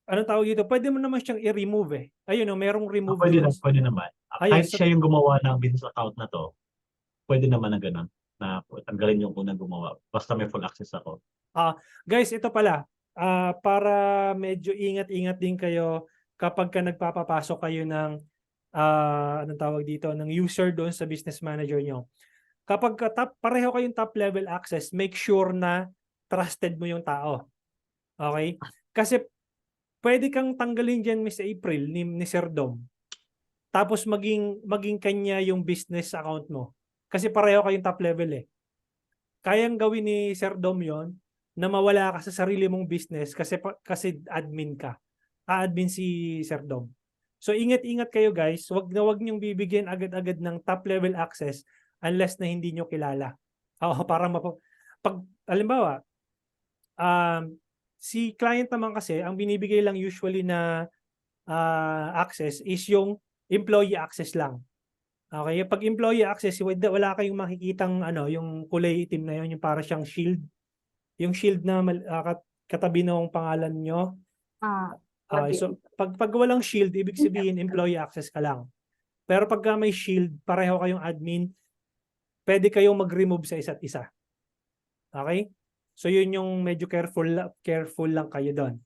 anong tawag dito? Pwede mo naman siyang i-remove eh. Ayun, merong remove
Pwede
doon.
pwede naman.
Ayun,
Kahit siya yung gumawa ng business account na to, pwede naman na ganun na tanggalin yung unang gumawa. Basta may full access ako.
Guys, ito pala. Para medyo ingat-ingat din kayo kapag ka nagpapapasok kayo ng anong tawag dito, ng user doon sa business manager nyo. Kapag pareho kayong top level access, make sure na trusted mo yung tao. Okay? Kasi pwede kang tanggalin dyan, Miss April, ni Sir Dom. Tapos maging kanya yung business account mo. Kasi pareho kayong top level eh. Kayang gawin ni Sir Dom yon na mawala ka sa sarili mong business kasi admin ka. Admin si Sir Dom. So ingat-ingat kayo guys, wag niyong bibigyan agad-agad ng top level access unless na hindi niyo kilala. Para pag halimbawa, si client naman kasi ang binibigay lang usually na access is yung employee access lang. Okay, pag employee access, wala kayong makikitang yung kulay itim na yun, yung para siyang shield. Yung shield na katabi ng pangalan nyo. So pag walang shield, ibig sabihin employee access ka lang. Pero pag may shield, pareho kayong admin, pwede kayong mag-remove sa isa't isa. Okay? So yun yung medyo careful lang kayo doon.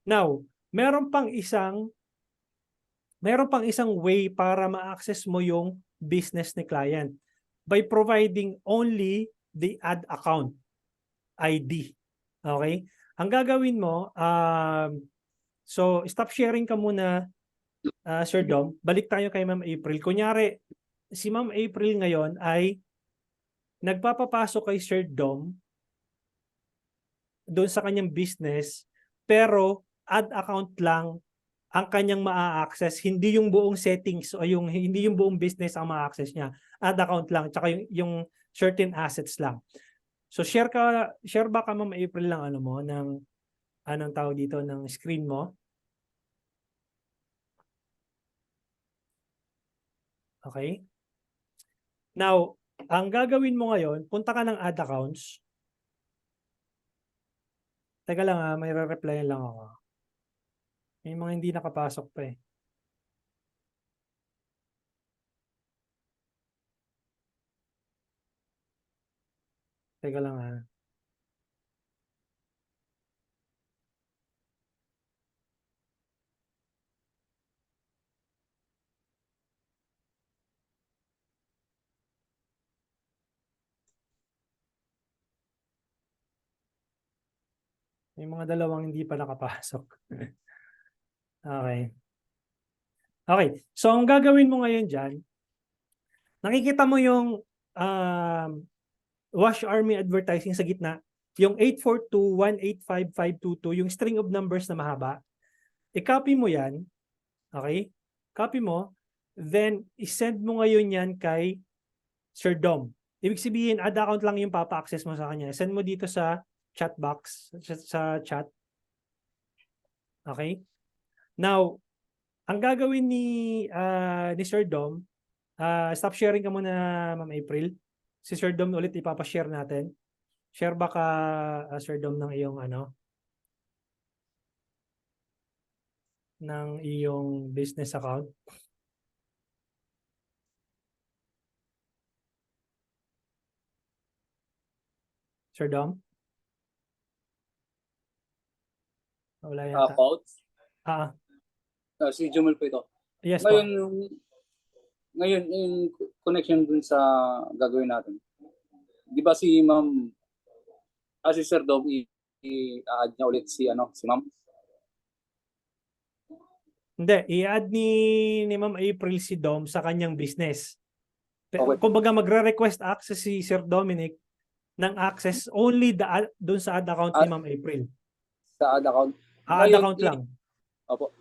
Now, meron pang isang way para ma-access mo yung business ni client by providing only the ad account ID. Okay? Ang gagawin mo, so stop sharing ka muna, Sir Dom. Balik tayo kay Ma'am April. Kunyari, si Ma'am April ngayon ay nagpapapasok kay Sir Dom doon sa kanyang business, pero ad account lang ang kanyang maa-access, hindi yung buong settings o hindi yung buong business ang maa-access niya. Ad account lang, tsaka yung certain assets lang. So share ba ka Ma'am April lang ng anong tawag dito ng screen mo? Okay? Now, ang gagawin mo ngayon, punta ka ng ad accounts. Teka lang may re-replyan lang ako. May mga hindi nakapasok pa eh. Teka lang ah. May mga dalawang hindi pa nakapasok. Okay. Okay. So, ang gagawin mo ngayon dyan, nakikita mo yung Wash Army advertising sa gitna, yung 842-185-522, yung string of numbers na mahaba. I-copy mo yan. Okay? Copy mo. Then, isend mo ngayon yan kay Sir Dom. Ibig sabihin, add account lang yung papa-access mo sa kanya. Send mo dito sa chat box, sa chat. Okay? Now, ang gagawin ni Sir Dom, stop sharing ka muna, Ma'am April. Si Sir Dom ulit ipapashare natin. Share ba ka, Sir Dom, ng iyong ng iyong business account? Sir Dom? Wala yata.
Coach.
Ah,
Si Jumel po ito.
yes po.
Ngayon, yung connection dun sa gagawin natin. Di ba si Ma'am, si Sir Dom, i-add niya ulit si Ma'am?
Hindi, i-add ni Ma'am April si Dom sa kanyang business.
Okay.
Kumbaga magre-request access si Sir Dominic ng access only doon sa add account ni Ma'am April.
Sa add account?
Add
Ngayon,
account lang.
Opo.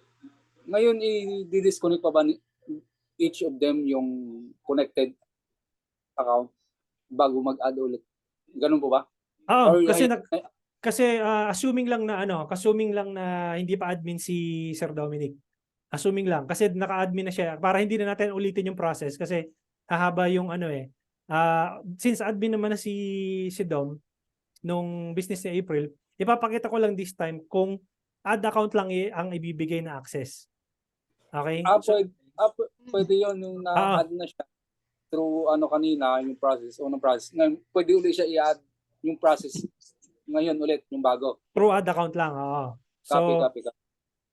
Ngayon, i-disconnect pa ba each of them yung connected account bago mag-add ulit? Ganun po ba?
Oo,
Or
kasi assuming lang na hindi pa admin si Sir Dominic. Assuming lang kasi naka-admin na siya para hindi na natin ulitin yung process kasi hahaba yung since admin naman na si Dom nung business ni April, ipapakita ko lang this time kung add account lang ang ibibigay na access. Okay?
Pwede yun yung na-add na siya through kanina, yung process, unang process. Ngayon, pwede ulit siya i-add yung process ngayon ulit, yung bago.
Through add account lang, oo.
Copy.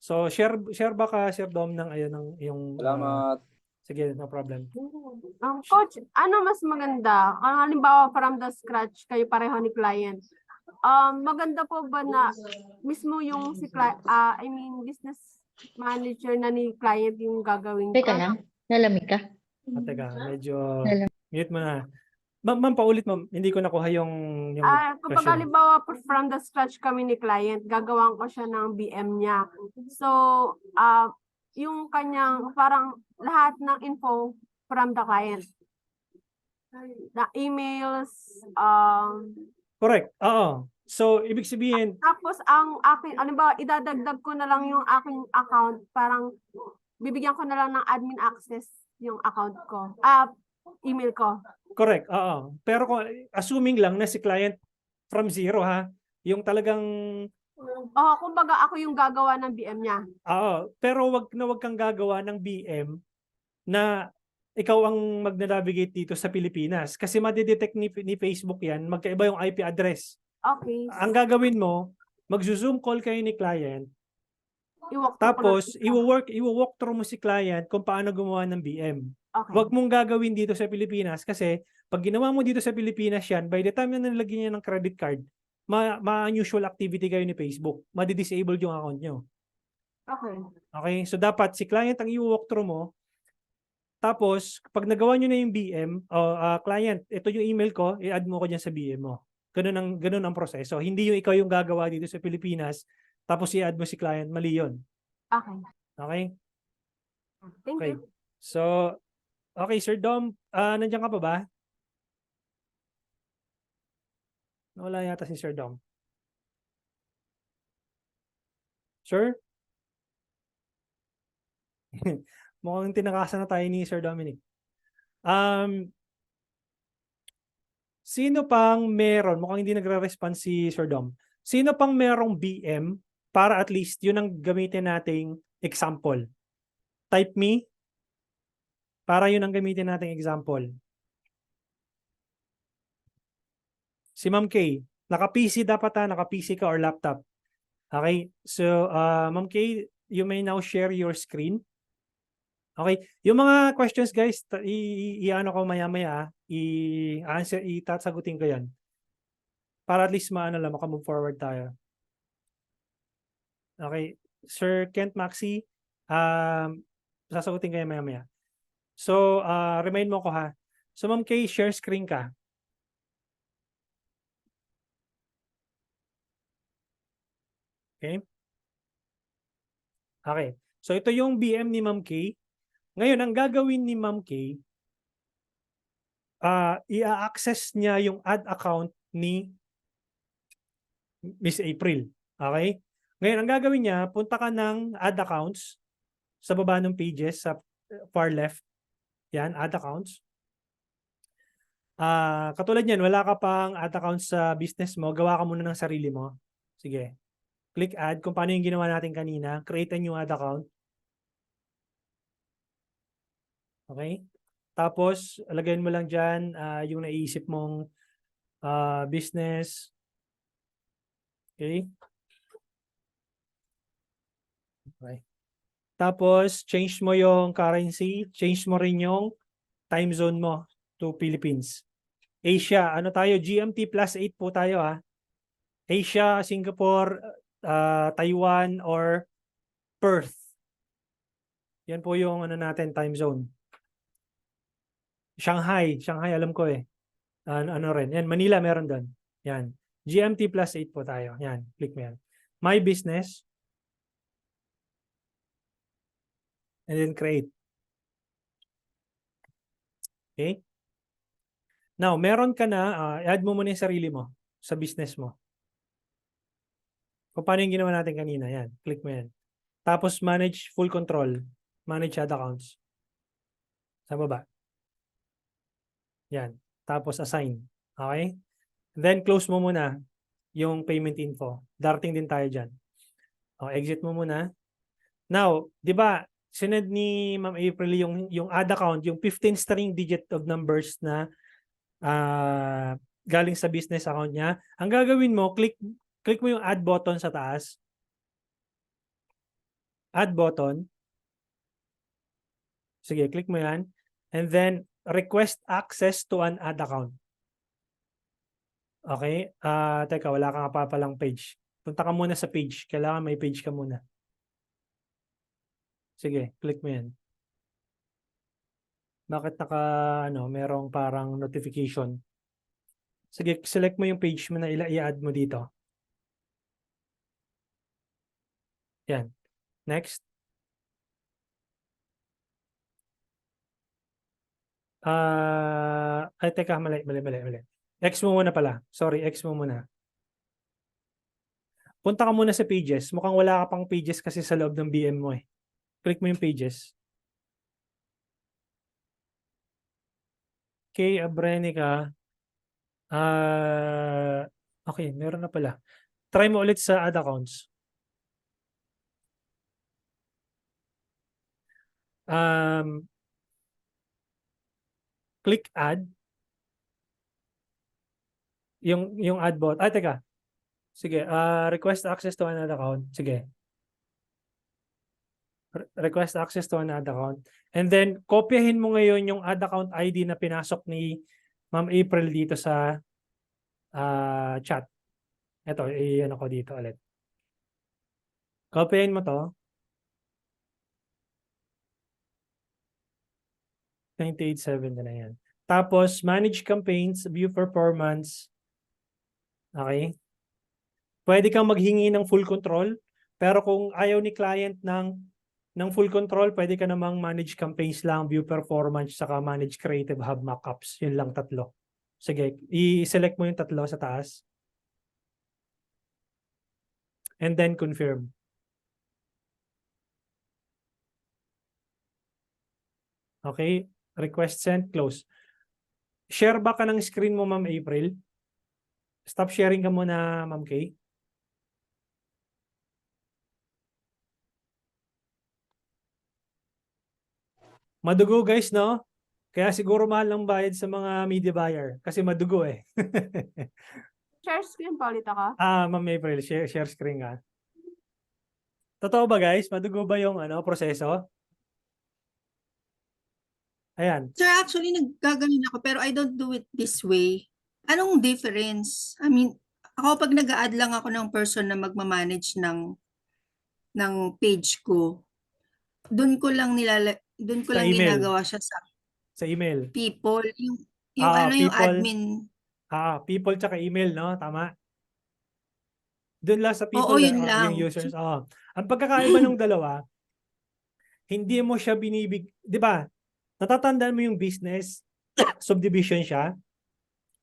So share ba ka, Sir Dom, ng yung
Salamat.
sige, no problem.
Coach, ano mas maganda? Halimbawa, from the scratch, kayo pareho ni client. Maganda po ba na mismo yung business manager na ni client yung gagawin ko?
Teka lang, nalamig ka?
Teka, medyo mute mo na. Ma'am, paulit ma'am. Hindi ko nakuha yung
Kapag
question.
halimbawa, from the scratch kami ni client, gagawan ko siya ng BM niya. So, yung kanyang parang lahat ng info from the client. Na emails,
Correct. Oo. So, ibig sabihin,
tapos ang akin, halimbawa, idadagdag ko na lang yung aking account, parang bibigyan ko na lang ng admin access yung account ko, email ko.
correct. Oo. Pero assuming lang na si client from zero ha, yung talagang
Kumbaga ako yung gagawa ng BM niya.
pero wag kang gagawa ng BM na ikaw ang magna-navigate dito sa Pilipinas kasi madidetect ni Facebook yan, magkaiba yung IP address.
Okay.
Ang gagawin mo, magzo-zoom call kayo ni client,
I-walk
tapos i-walk through mo si client kung paano gumawa ng BM.
Okay.
Wag mong gagawin dito sa Pilipinas kasi pag ginawa mo dito sa Pilipinas yan, by the time na nalagyan niya ng credit card, ma-unusual activity kayo ni Facebook. Madi-disable yung account nyo.
Okay.
Okay? So dapat si client ang i-walk through mo. Tapos, pag nagawa nyo na yung BM, client, ito yung email ko, i-add mo ko dyan sa BM mo. Ganun ang proseso. Hindi yung ikaw yung gagawa dito sa Pilipinas, tapos i-add mo si client, mali yun.
Okay.
Okay?
Thank
Okay.
you.
So, okay, Sir Dom, nandiyan ka pa ba? Wala yata si Sir Dom. Sir? Mukhang tinakasan na tayo ni Sir Dominic. Sino pang meron? Mukhang hindi nagre-respond si Sir Dom. Sino pang merong BM para at least yun ang gamitin nating example? Type me para yun ang gamitin nating example. Si Ma'am Kay, naka-PC dapat naka-PC ka or laptop. Okay, so Ma'am Kay, you may now share your screen. Okay, yung mga questions guys, i-ano ko maya-maya, i-answer, itasagutin ko yan. Para at least maano lang, maka-move forward tayo. Okay, Sir Kent Maxi, sasagutin kayo maya-maya. So, remind mo ko ha. So, Ma'am Kay, share screen ka. Okay? Okay. So, ito yung BM ni Ma'am Kay. Ngayon, ang gagawin ni Ma'am Kay, i-access niya yung ad account ni Miss April. Okay? Ngayon, ang gagawin niya, punta ka ng ad accounts sa baba ng pages, sa far left. Yan, ad accounts. Katulad yan, wala ka pang ad accounts sa business mo, gawa ka muna ng sarili mo. Sige. Click add. Kung paano yung ginawa natin kanina, create a new ad account. Okay? Tapos, lagyan mo lang dyan yung naiisip mong business. Okay? Okay. Tapos, change mo yung currency. Change mo rin yung time zone mo to Philippines. Asia, ano tayo? GMT plus 8 po tayo ha. Asia, Singapore, Taiwan, or Perth. Yan po yung ano natin, time zone. Shanghai, alam ko eh. Ano rin. Yan, Manila meron doon. Yan. GMT plus 8 po tayo. Yan, click mo yan. My business. And then create. Okay? Now, meron ka na, add mo muna yung sarili mo sa business mo. Kung paano yung ginawa natin kanina. Yan, click mo yan. Tapos manage full control. Manage ad accounts. Sa baba. Yan. Tapos assign. Okay? Then close mo muna yung payment info. Darating din tayo dyan. Exit mo muna. Now, di ba, sinend ni Ma'am April yung ad account, yung 15 string digit of numbers na galing sa business account niya. Ang gagawin mo, click mo yung add button sa taas. Add button. Sige, click mo yan. And then, request access to an ad account. Okay? Teka, wala ka nga pa palang page. Punta ka muna sa page. Kailangan may page ka muna. Sige, click mo yan. Bakit merong parang notification? Sige, select mo yung page mo na i-add mo dito. Yan. Next. Teka, mali. X mo muna pala. Sorry, X mo muna. Punta ka muna sa pages. Mukhang wala ka pang pages kasi sa loob ng BM mo eh. Click mo yung pages. Okay, Abrenica. Okay, meron na pala. Try mo ulit sa ad accounts. Click add. Yung ad bot. Teka. Sige, request access to an ad account. Sige. Request access to an ad account. And then, kopyahin mo ngayon yung ad account ID na pinasok ni Ma'am April dito sa chat. Ito, i-ano ko dito ulit. Kopyahin mo to. 98.7 na yan. Tapos, manage campaigns, view performance. Okay? Pwede kang maghingi ng full control. Pero kung ayaw ni client ng full control, pwede ka namang manage campaigns lang, view performance, saka manage creative hub mockups. Yun lang tatlo. Sige, i-select mo yung tatlo sa taas. And then confirm. Okay, request sent, close. Share ba ka ng screen mo, Ma'am April? Stop sharing ka muna, Ma'am Kay. Madugo guys, no? Kaya siguro mahal ng bayad sa mga media buyer kasi madugo eh.
Share screen pa ulit ako.
Ma'am April, share screen nga. Totoo ba guys? Madugo ba yung proseso? Ayan.
Sir, actually, naggaganon ako pero I don't do it this way. Anong difference? I mean, ako pag nag-a-add lang ako ng person na magmamanage ng page ko, doon ko lang
Sa email.
ginagawa siya sa
Sa email.
people. Yung yung
People.
admin.
People tsaka email, no? Tama. Doon lang sa people,
Oo, yun lang.
yung users. Ang pagkakaiba ng dalawa, hindi mo siya di ba? Natatandaan mo yung business, subdivision siya.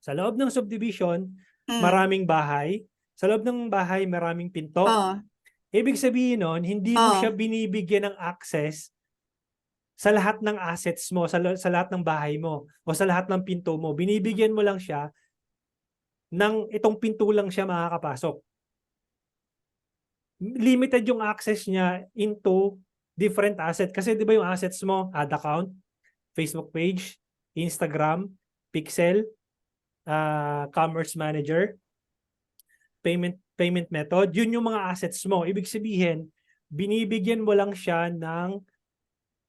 Sa loob ng subdivision, maraming bahay. Sa loob ng bahay, maraming pinto.
Oo.
Ibig sabihin nun, hindi mo siya binibigyan ng access sa lahat ng assets mo, sa lahat ng bahay mo, o sa lahat ng pinto mo. Binibigyan mo lang siya ng itong pinto lang siya makakapasok. Limited yung access niya into different assets. Kasi di ba yung assets mo, ad account, Facebook page, Instagram, Pixel, Commerce Manager, payment method, yun yung mga assets mo. Ibig sabihin, binibigyan mo lang siya ng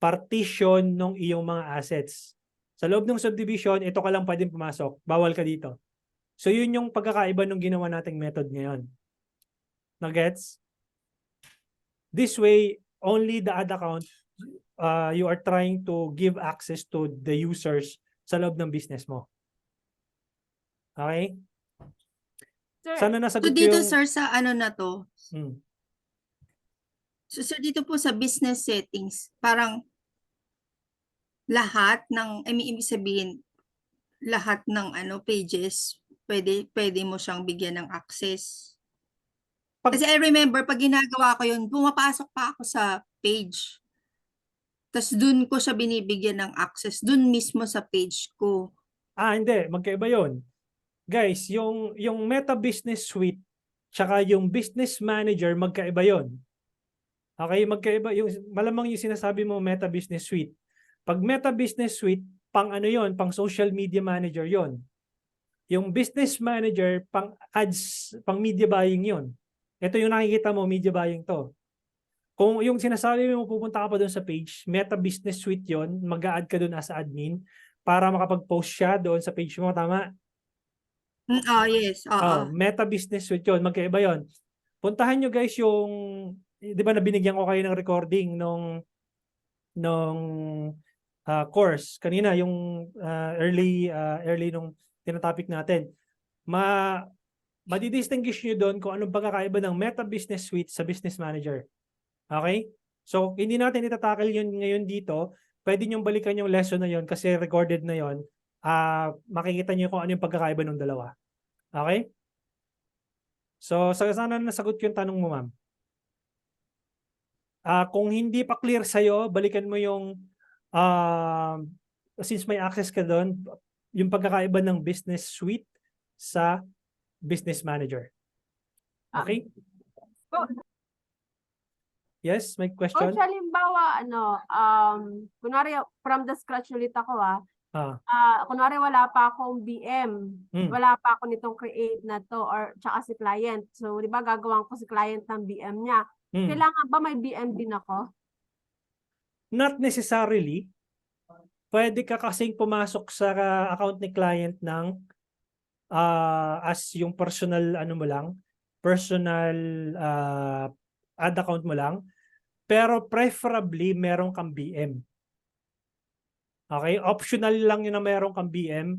partition ng iyong mga assets. Sa loob ng subdivision, ito ka lang pwedeng pumasok. Bawal ka dito. So yun yung pagkakaiba ng ginawa nating method ngayon. Nagets? This way, only the ad account, you are trying to give access to the users sa loob ng business mo. Okay?
Sir,
Sana
So
nasagot ko
dito
yung...
sir sa ano na to,
Hmm.
so sir dito po sa business settings, parang lahat ng, I mean, ibig sabihin, lahat ng pages, pwede mo siyang bigyan ng access. Kasi I remember, pag ginagawa ko yun, pumapasok pa ako sa page. Tapos dun ko siya binibigyan ng access, dun mismo sa page ko.
Hindi. Magkaiba yun. Guys, yung Meta Business Suite tsaka yung Business Manager, magkaiba yun. Okay? Magkaiba. Malamang yung sinasabi mo Meta Business Suite. Pag Meta Business Suite, pang yun? Pang social media manager yun. Yung Business Manager, pang ads, pang media buying yun. Ito yung nakikita mo, media buying to. Kung yung sinasabi mo, pupunta ka pa doon sa page, Meta Business Suite yun, mag-a-add ka doon as admin para makapag-post siya doon sa page mo, tama?
Yes.
Meta Business Suite yun, magkaiba yun. Puntahan nyo guys yung, di ba binigyan ko kayo ng recording nung course kanina, yung early nung tinatopic natin. Madidistinguish nyo doon kung anong pagkakaiba ng Meta Business Suite sa Business Manager. Okay? So, hindi natin itatakil yun ngayon dito. Pwede nyo balikan yung lesson na yun kasi recorded na yun. Makikita nyo kung ano yung pagkakaiba ng dalawa. Okay? So, sana nasagot yung tanong mo, ma'am. Kung hindi pa clear sa'yo, balikan mo yung since may access ka doon, yung pagkakaiba ng Business Suite sa Business Manager. Okay? Yes, may question?
Kung halimbawa, kunwari from the scratch ulit ako kunwari wala pa akong BM, wala pa ako nitong create na to or tsaka si client. So, di ba gagawin ko si client ng BM niya. Kailangan ba may BM din ako?
Not necessarily. Pwede ka kasing pumasok sa account ni client ng as yung personal personal ad account mo lang. Pero preferably meron kang BM. Okay? Optional lang yun na meron kang BM.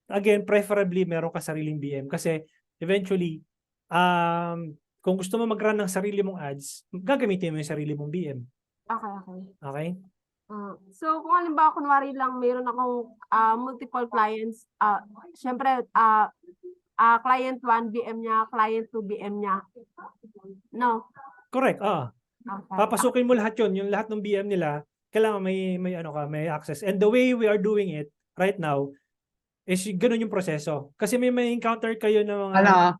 Again, preferably meron ka sariling BM. Kasi eventually, kung gusto mo mag-run ng sarili mong ads, gagamitin mo yung sarili mong BM.
Okay.
Okay?
So, kung halimbawa, kunwari lang, mayroon akong multiple clients, syempre, client 1 BM niya, client 2 BM niya. No?
Correct.
Okay.
Papasukin mo lahat yun. Yung lahat ng BM nila, kailangan may access. And the way we are doing it right now is ganun yung proseso. Kasi may encounter kayo ng mga...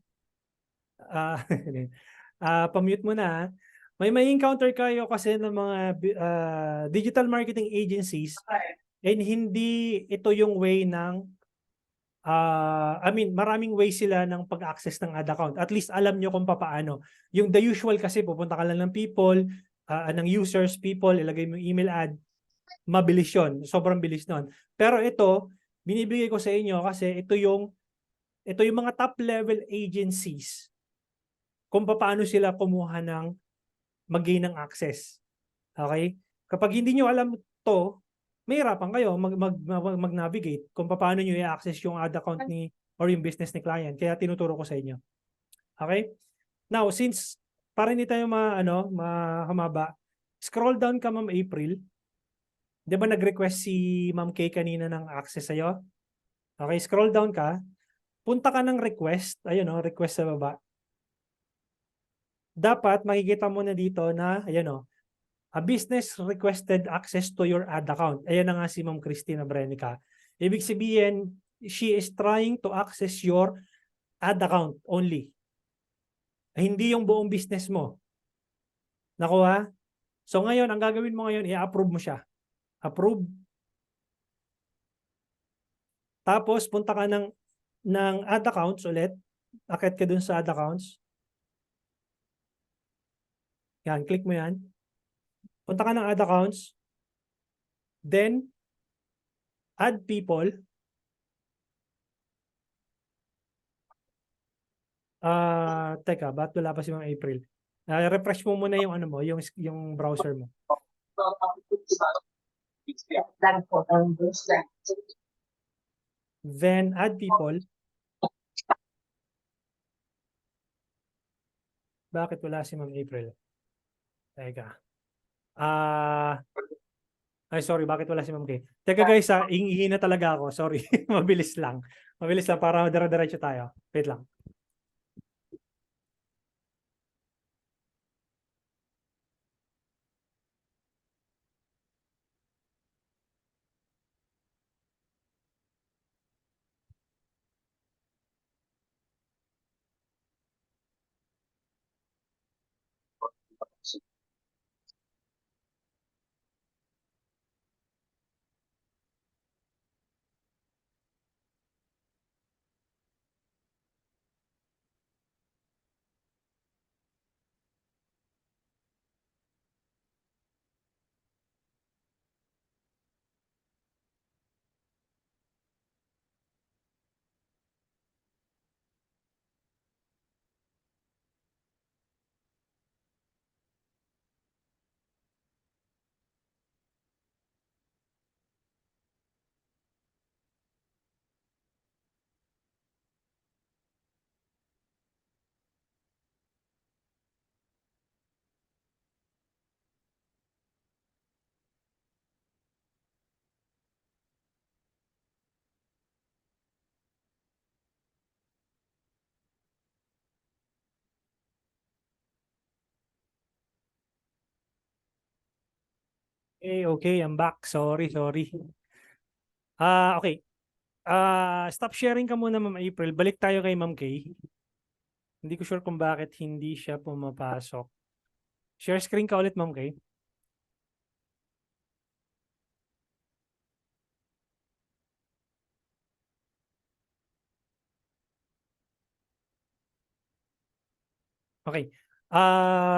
pa-mute mo na. May encounter kayo kasi ng mga digital marketing agencies. And hindi ito yung way ng maraming ways sila ng pag-access ng ad account. At least alam nyo kung paano. Yung the usual kasi, pupunta ka lang ng people, ng users, people, ilagay mo yung email ad, mabilis yun. Sobrang bilis nun. Pero ito, binibigay ko sa inyo kasi ito yung mga top level agencies kung paano sila kumuha ng mag-gain ng access. Okay? Kapag hindi nyo alam to, may hirapan kayo mag-navigate kung paano nyo i-access yung ad account ni or yung business ni client. Kaya tinuturo ko sa inyo. Okay? Now, since para hindi tayo humaba, scroll down ka, Ma'am April. Di ba nag-request si Ma'am Kay kanina ng access sa'yo? Okay, scroll down ka. Punta ka ng request. Ayun o, request sa baba. Dapat makikita mo na dito na, ayun o, a business requested access to your ad account. Ayan na nga si Ma'am Christina Brenica. Ibig sabihin, she is trying to access your ad account only. Hindi yung buong business mo. Nakuha? So ngayon, ang gagawin mo ngayon, i-approve mo siya. Approve. Tapos, punta ka ng ad accounts ulit. Akit ka dun sa ad accounts. Yan, click mo yan. Punta ka ng ad accounts. Then, add people. Teka, ba't wala pa si Mang April? Refresh mo muna yung yung browser mo. Then, add people. Bakit wala si Ma'am April? Teka. Sorry, bakit wala si Ma'am Kay? Teka guys, hihina talaga ako. Sorry. Mabilis lang. Mabilis lang para dire-diretso tayo. Wait lang. Okay, I'm back. Sorry. Okay. Stop sharing ka muna, Ma'am April. Balik tayo kay Ma'am Kay. Hindi ko sure kung bakit hindi siya pumapasok. Share screen ka ulit, Ma'am Kay. Okay.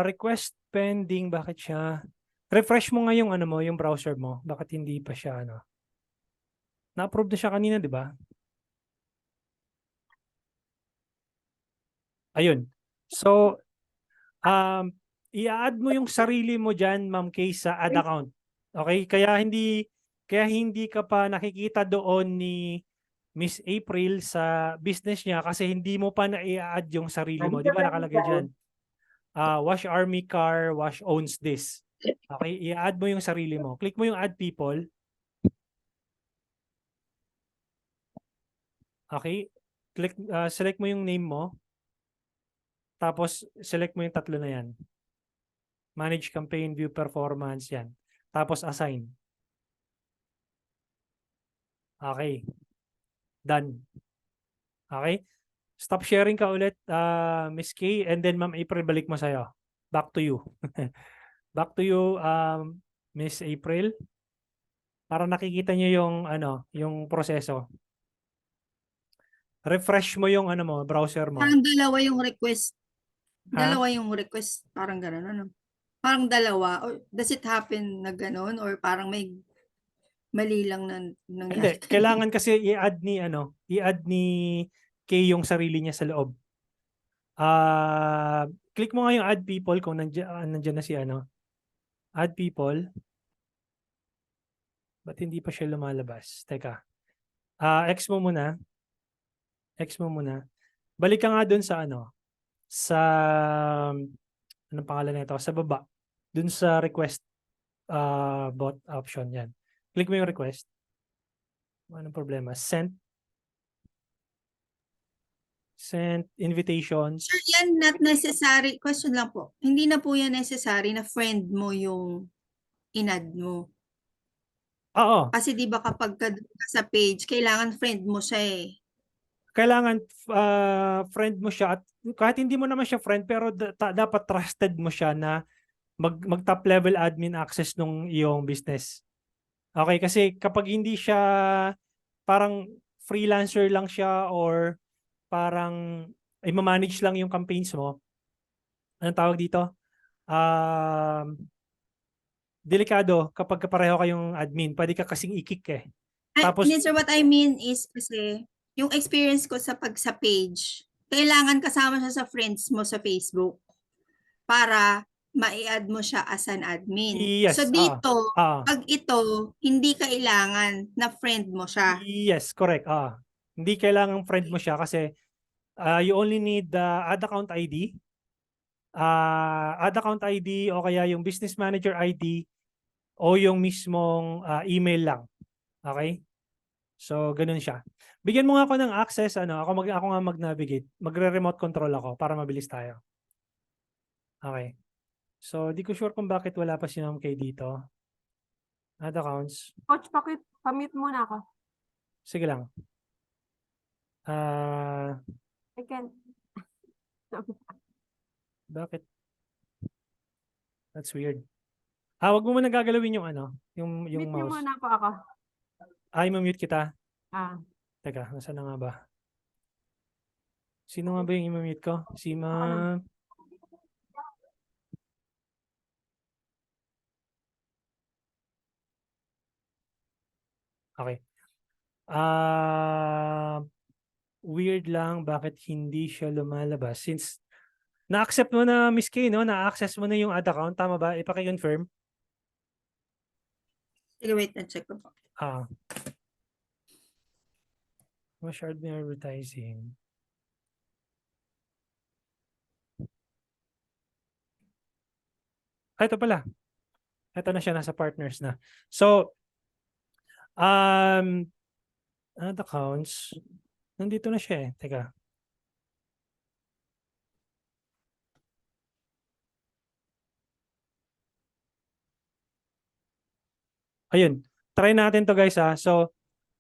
Request pending. Bakit siya? Refresh mo nga yung yung browser mo. Bakit hindi pa siya Na-approve na siya kanina, di ba? Ayun. So, i-add mo yung sarili mo dyan, Ma'am Kay, sa ad account. Okay? Kaya hindi ka pa nakikita doon ni Miss April sa business niya kasi hindi mo pa na-i-add yung sarili mo. Di ba nakalagay dyan? Wash Army Car, Wash owns this. Okay? I-add mo yung sarili mo. Click mo yung add people. Okay? Select mo yung name mo. Tapos, select mo yung tatlo na yan. Manage campaign, view performance, yan. Tapos, assign. Okay. Done. Okay? Stop sharing ka ulit, Miss Kay, and then Ma'am April, balik mo sa'yo. Back to you. Back to you, Miss April. Para nakikita nyo yung ano, yung proseso. Refresh mo yung ano mo, browser mo.
Parang dalawa yung request.
Ha?
Dalawa yung request. Parang gano'n, ano? Parang dalawa. Or does it happen na gano'n? Or parang may mali lang na
Hindi,
nangyari?
kailangan kasi i-add ni Kay yung sarili niya sa loob. Click mo nga yung add people kung nandiyan na si ano. Add people. Ba't hindi pa siya lumalabas? Teka. X mo muna. X mo muna. Balik ka nga dun sa ano. Sa anong pangalan nito? Sa baba. Dun sa request bot option yan. Click mo yung request. Anong problema? Sent invitations.
Sure, yan not necessary. Question lang po. Hindi na po yan necessary na friend mo yung inad mo.
Oo.
Kasi di ba kapag ka sa page, kailangan friend mo siya eh.
Kailangan friend mo siya at kahit hindi mo naman siya friend pero dapat trusted mo siya na mag top level admin access nung iyong business. Okay, kasi kapag hindi siya parang freelancer lang siya or parang i-manage lang yung campaigns mo, anong tawag dito? Delikado kapag pareho kayong admin. Pwede ka kasing i-kick eh. Tapos,
Sir, what I mean is kasi yung experience ko sa page, kailangan kasama siya sa friends mo sa Facebook para mai-add mo siya as an admin.
yes.
So dito,
ah.
pag ito, hindi kailangan na friend mo siya.
Yes, correct. Hindi kailangan friend mo siya kasi you only need the ad account ID. Ad account ID o kaya yung business manager ID o yung mismong email lang. Okay? So, ganun siya. Bigyan mo nga ako ng access. Ako nga mag-navigate. Magre-remote control ako para mabilis tayo. Okay. So, di ko sure kung bakit wala pa si Ma'am Kay dito. Ad accounts.
Coach, pamute muna ako.
Sige lang.
I can't.
Bakit? That's weird. Wag mo muna gagalawin yung yung
Mute niyo
mouse.
muna po ako.
I-mute kita.
Teka,
nasaan na nga ba? Sino nga ba yung i-mute ko? Si Ma'am. Okay. Weird lang bakit hindi siya lumalabas since na-accept mo na Miss Kay, no? Na-access mo na yung ad account. Tama ba? Ipaki-confirm.
Sige, wait, na-check ko po.
Masyad may advertising. Ito pala. Ito na siya, nasa partners na. So, ad accounts, nandito na siya eh. Teka. Ayun. Try natin to guys ha. So,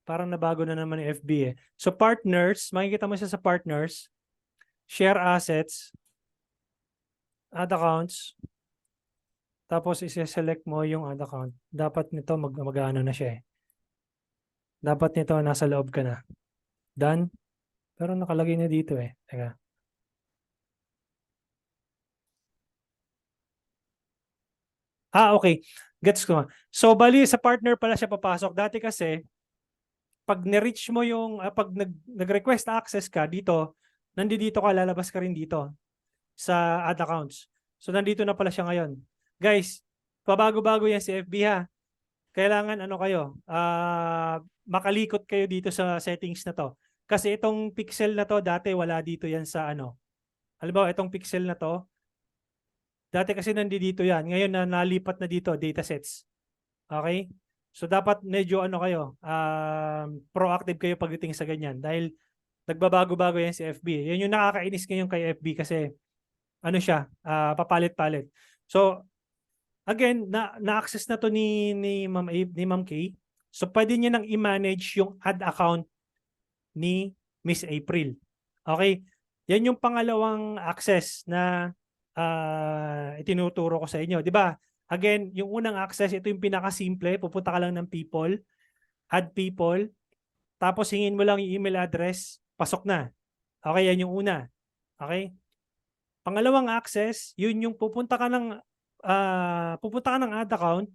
parang nabago na naman yung FB eh. So, partners, makikita mo siya sa partners, share assets, ad accounts, tapos isi-select mo yung ad account. Dapat nito mag-ano na siya eh. Dapat nito nasa loob ka na. Done. Pero nakalagay na dito eh. Teka. Okay. Gets ko. So, bali sa partner pala siya papasok. Dati kasi, pag ni-reach mo yung, pag nag-request access ka dito, nandito ka, lalabas ka rin dito sa ad accounts. So, nandito na pala siya ngayon. Guys, pabago-bago yan si FB ha. Kailangan kayo, makalikot kayo dito sa settings na to. Kasi itong pixel na to, dati wala dito yan sa halimbawa, itong pixel na to, dati kasi nandito yan. Ngayon na nalipat na dito, datasets. Okay? So dapat medyo kayo, proactive kayo pagdating sa ganyan. Dahil nagbabago-bago yan si FB. Yan yung nakakainis ngayon kay FB kasi siya, papalit-palit. So, again, na-access na to ni Ma'am Kay. So, pwede niya nang i-manage yung ad account ni Miss April. Okay? Yan yung pangalawang access na itinuturo ko sa inyo. Di ba? Again, yung unang access, ito yung pinakasimple. Pupunta ka lang ng people, add people, tapos hingin mo lang yung email address, pasok na. Okay, yan yung una. Okay? Pangalawang access, yun yung pupunta ka ng ad account,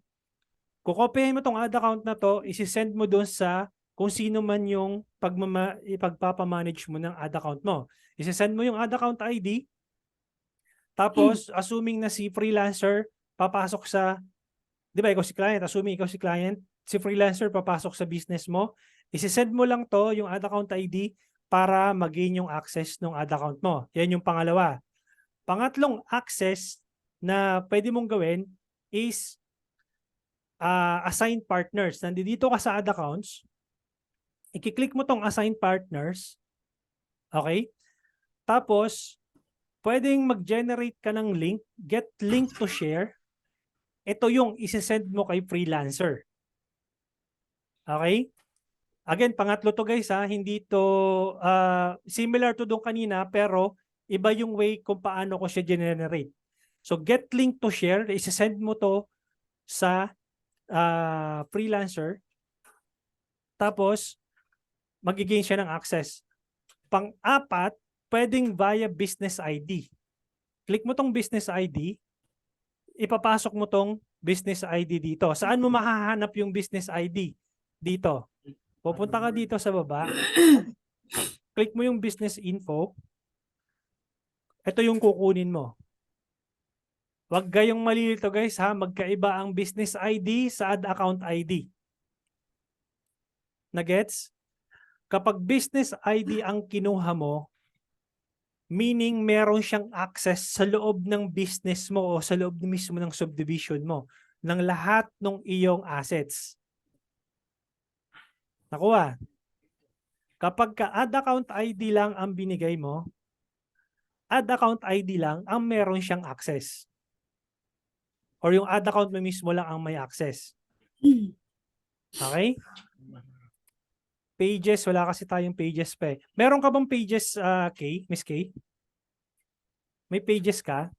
kukopyahin mo tong ad account na to, isi-send mo doon sa kung sino man yung ipagpapamanage mo ng ad account mo. Isi-send mo yung ad account ID, tapos assuming na si freelancer papasok sa, di ba ikaw si client, assuming ikaw si client, si freelancer papasok sa business mo, isi-send mo lang to, yung ad account ID, para mag-gain yung access ng ad account mo. Yan yung pangalawa. Pangatlong access na pwede mong gawin is assign partners. Nandito ka sa ad accounts, i-click mo tong assign partners, okay? Tapos, pwedeng mag-generate ka ng link, get link to share. Ito yung isi-send mo kay freelancer. Okay? Again, pangatlo to guys ha, hindi to similar to doon kanina pero iba yung way kung paano ko siya generate. So get link to share, isi-send mo to sa freelancer. Tapos magiging siya ng access. Pang-apat, pwedeng via business ID. Click mo tong business ID, ipapasok mo tong business ID dito. Saan mo mahahanap yung business ID? Dito. Pupunta ka dito sa baba. Click mo yung business info. Ito yung kukunin mo. Huwag kayong malilito guys ha. Magkaiba ang business ID sa ad account ID. Nagets? Kapag business ID ang kinuha mo, meaning meron siyang access sa loob ng business mo o sa loob mismo ng subdivision mo ng lahat ng iyong assets. Nakuha. Kapag ka ad account ID lang ang binigay mo, ad account ID lang ang meron siyang access. Or yung ad account mo mismo lang ang may access. Okay? Pages, wala kasi tayong pages pa eh. Meron ka bang pages, Kay? Miss Kay? May pages ka?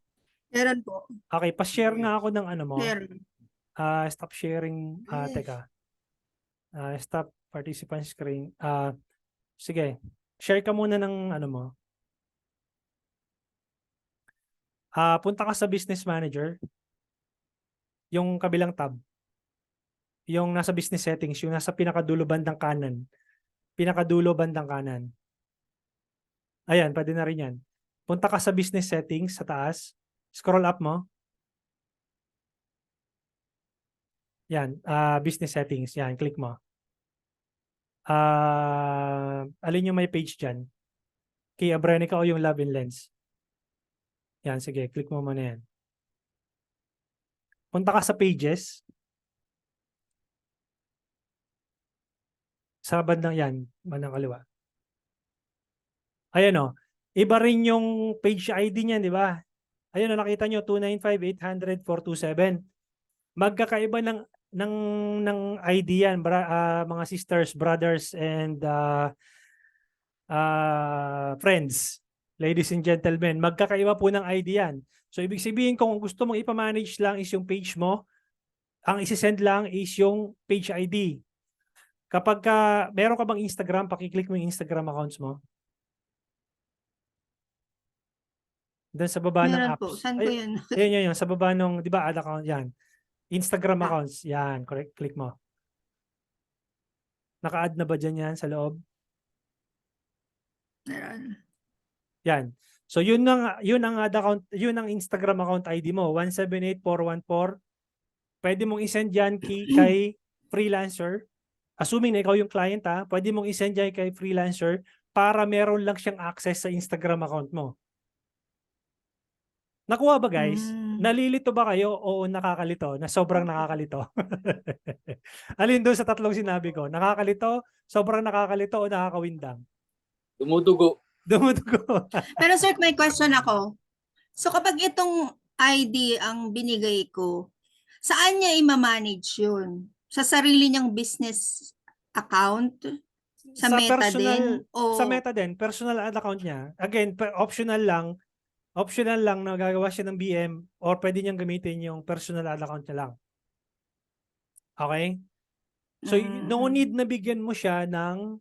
Meron po.
Okay, pa-share nga ako ng ano mo.
Meron.
Stop sharing. Teka. Stop participant screen. Sige. Share ka muna ng ano mo. Punta ka sa business manager. Yung kabilang tab. Yung nasa business settings. Yung nasa pinakadulo bandang kanan. Pinakadulo bandang kanan. Ayan, pwede na rin yan. Punta ka sa business settings sa taas. Scroll up mo. Yan, business settings. Yan, click mo. Alin yung may page dyan? Kay Abrenica o yung Love and Lens? Yan, sige, click mo muna yan. Punta ka sa pages. Sa bandang yan, bandang kaliwa. Ayan o. Iba rin yung page ID niyan, di ba? Ayun o, nakita nyo, 295-800-427. Magkakaiba ng ID yan, mga sisters, brothers, and friends, ladies and gentlemen. Magkakaiba po ng ID yan. So, ibig sabihin kung gusto mong ipamanage lang is yung page mo, ang isi-send lang is yung page ID. Kapag meron ka bang Instagram, pakiclick mo yung Instagram accounts mo. Doon sa baba ng
Meron
apps.
po. Saan po yun?
Ayun. Sa baba ng, di ba, ad account, yan. Instagram accounts, yan. Correct, click mo. Naka-add na ba dyan yan sa loob?
Meron.
Yan. So, yun ang ad account, yun ang Instagram account ID mo, 178414. Pwede mong isend yan kay freelancer. Assuming na ikaw yung client pwede mong isend yan kay freelancer para meron lang siyang access sa Instagram account mo. Nakuha ba guys? Nalilito ba kayo o nakakalito? Na sobrang nakakalito? Alin doon sa tatlong sinabi ko? Nakakalito, sobrang nakakalito o nakakawindang?
Dumudugo.
Dumudugo.
Pero sir, may question ako. So kapag itong ID ang binigay ko, saan niya i-manage yun? Sa sarili niyang business account? Sa Meta din? O...
Sa Meta din, personal ad account niya. Again, optional lang. Optional lang na gagawa siya ng BM or pwede niyang gamitin yung personal ad account niya lang. Okay? So, no need na bigyan mo siya ng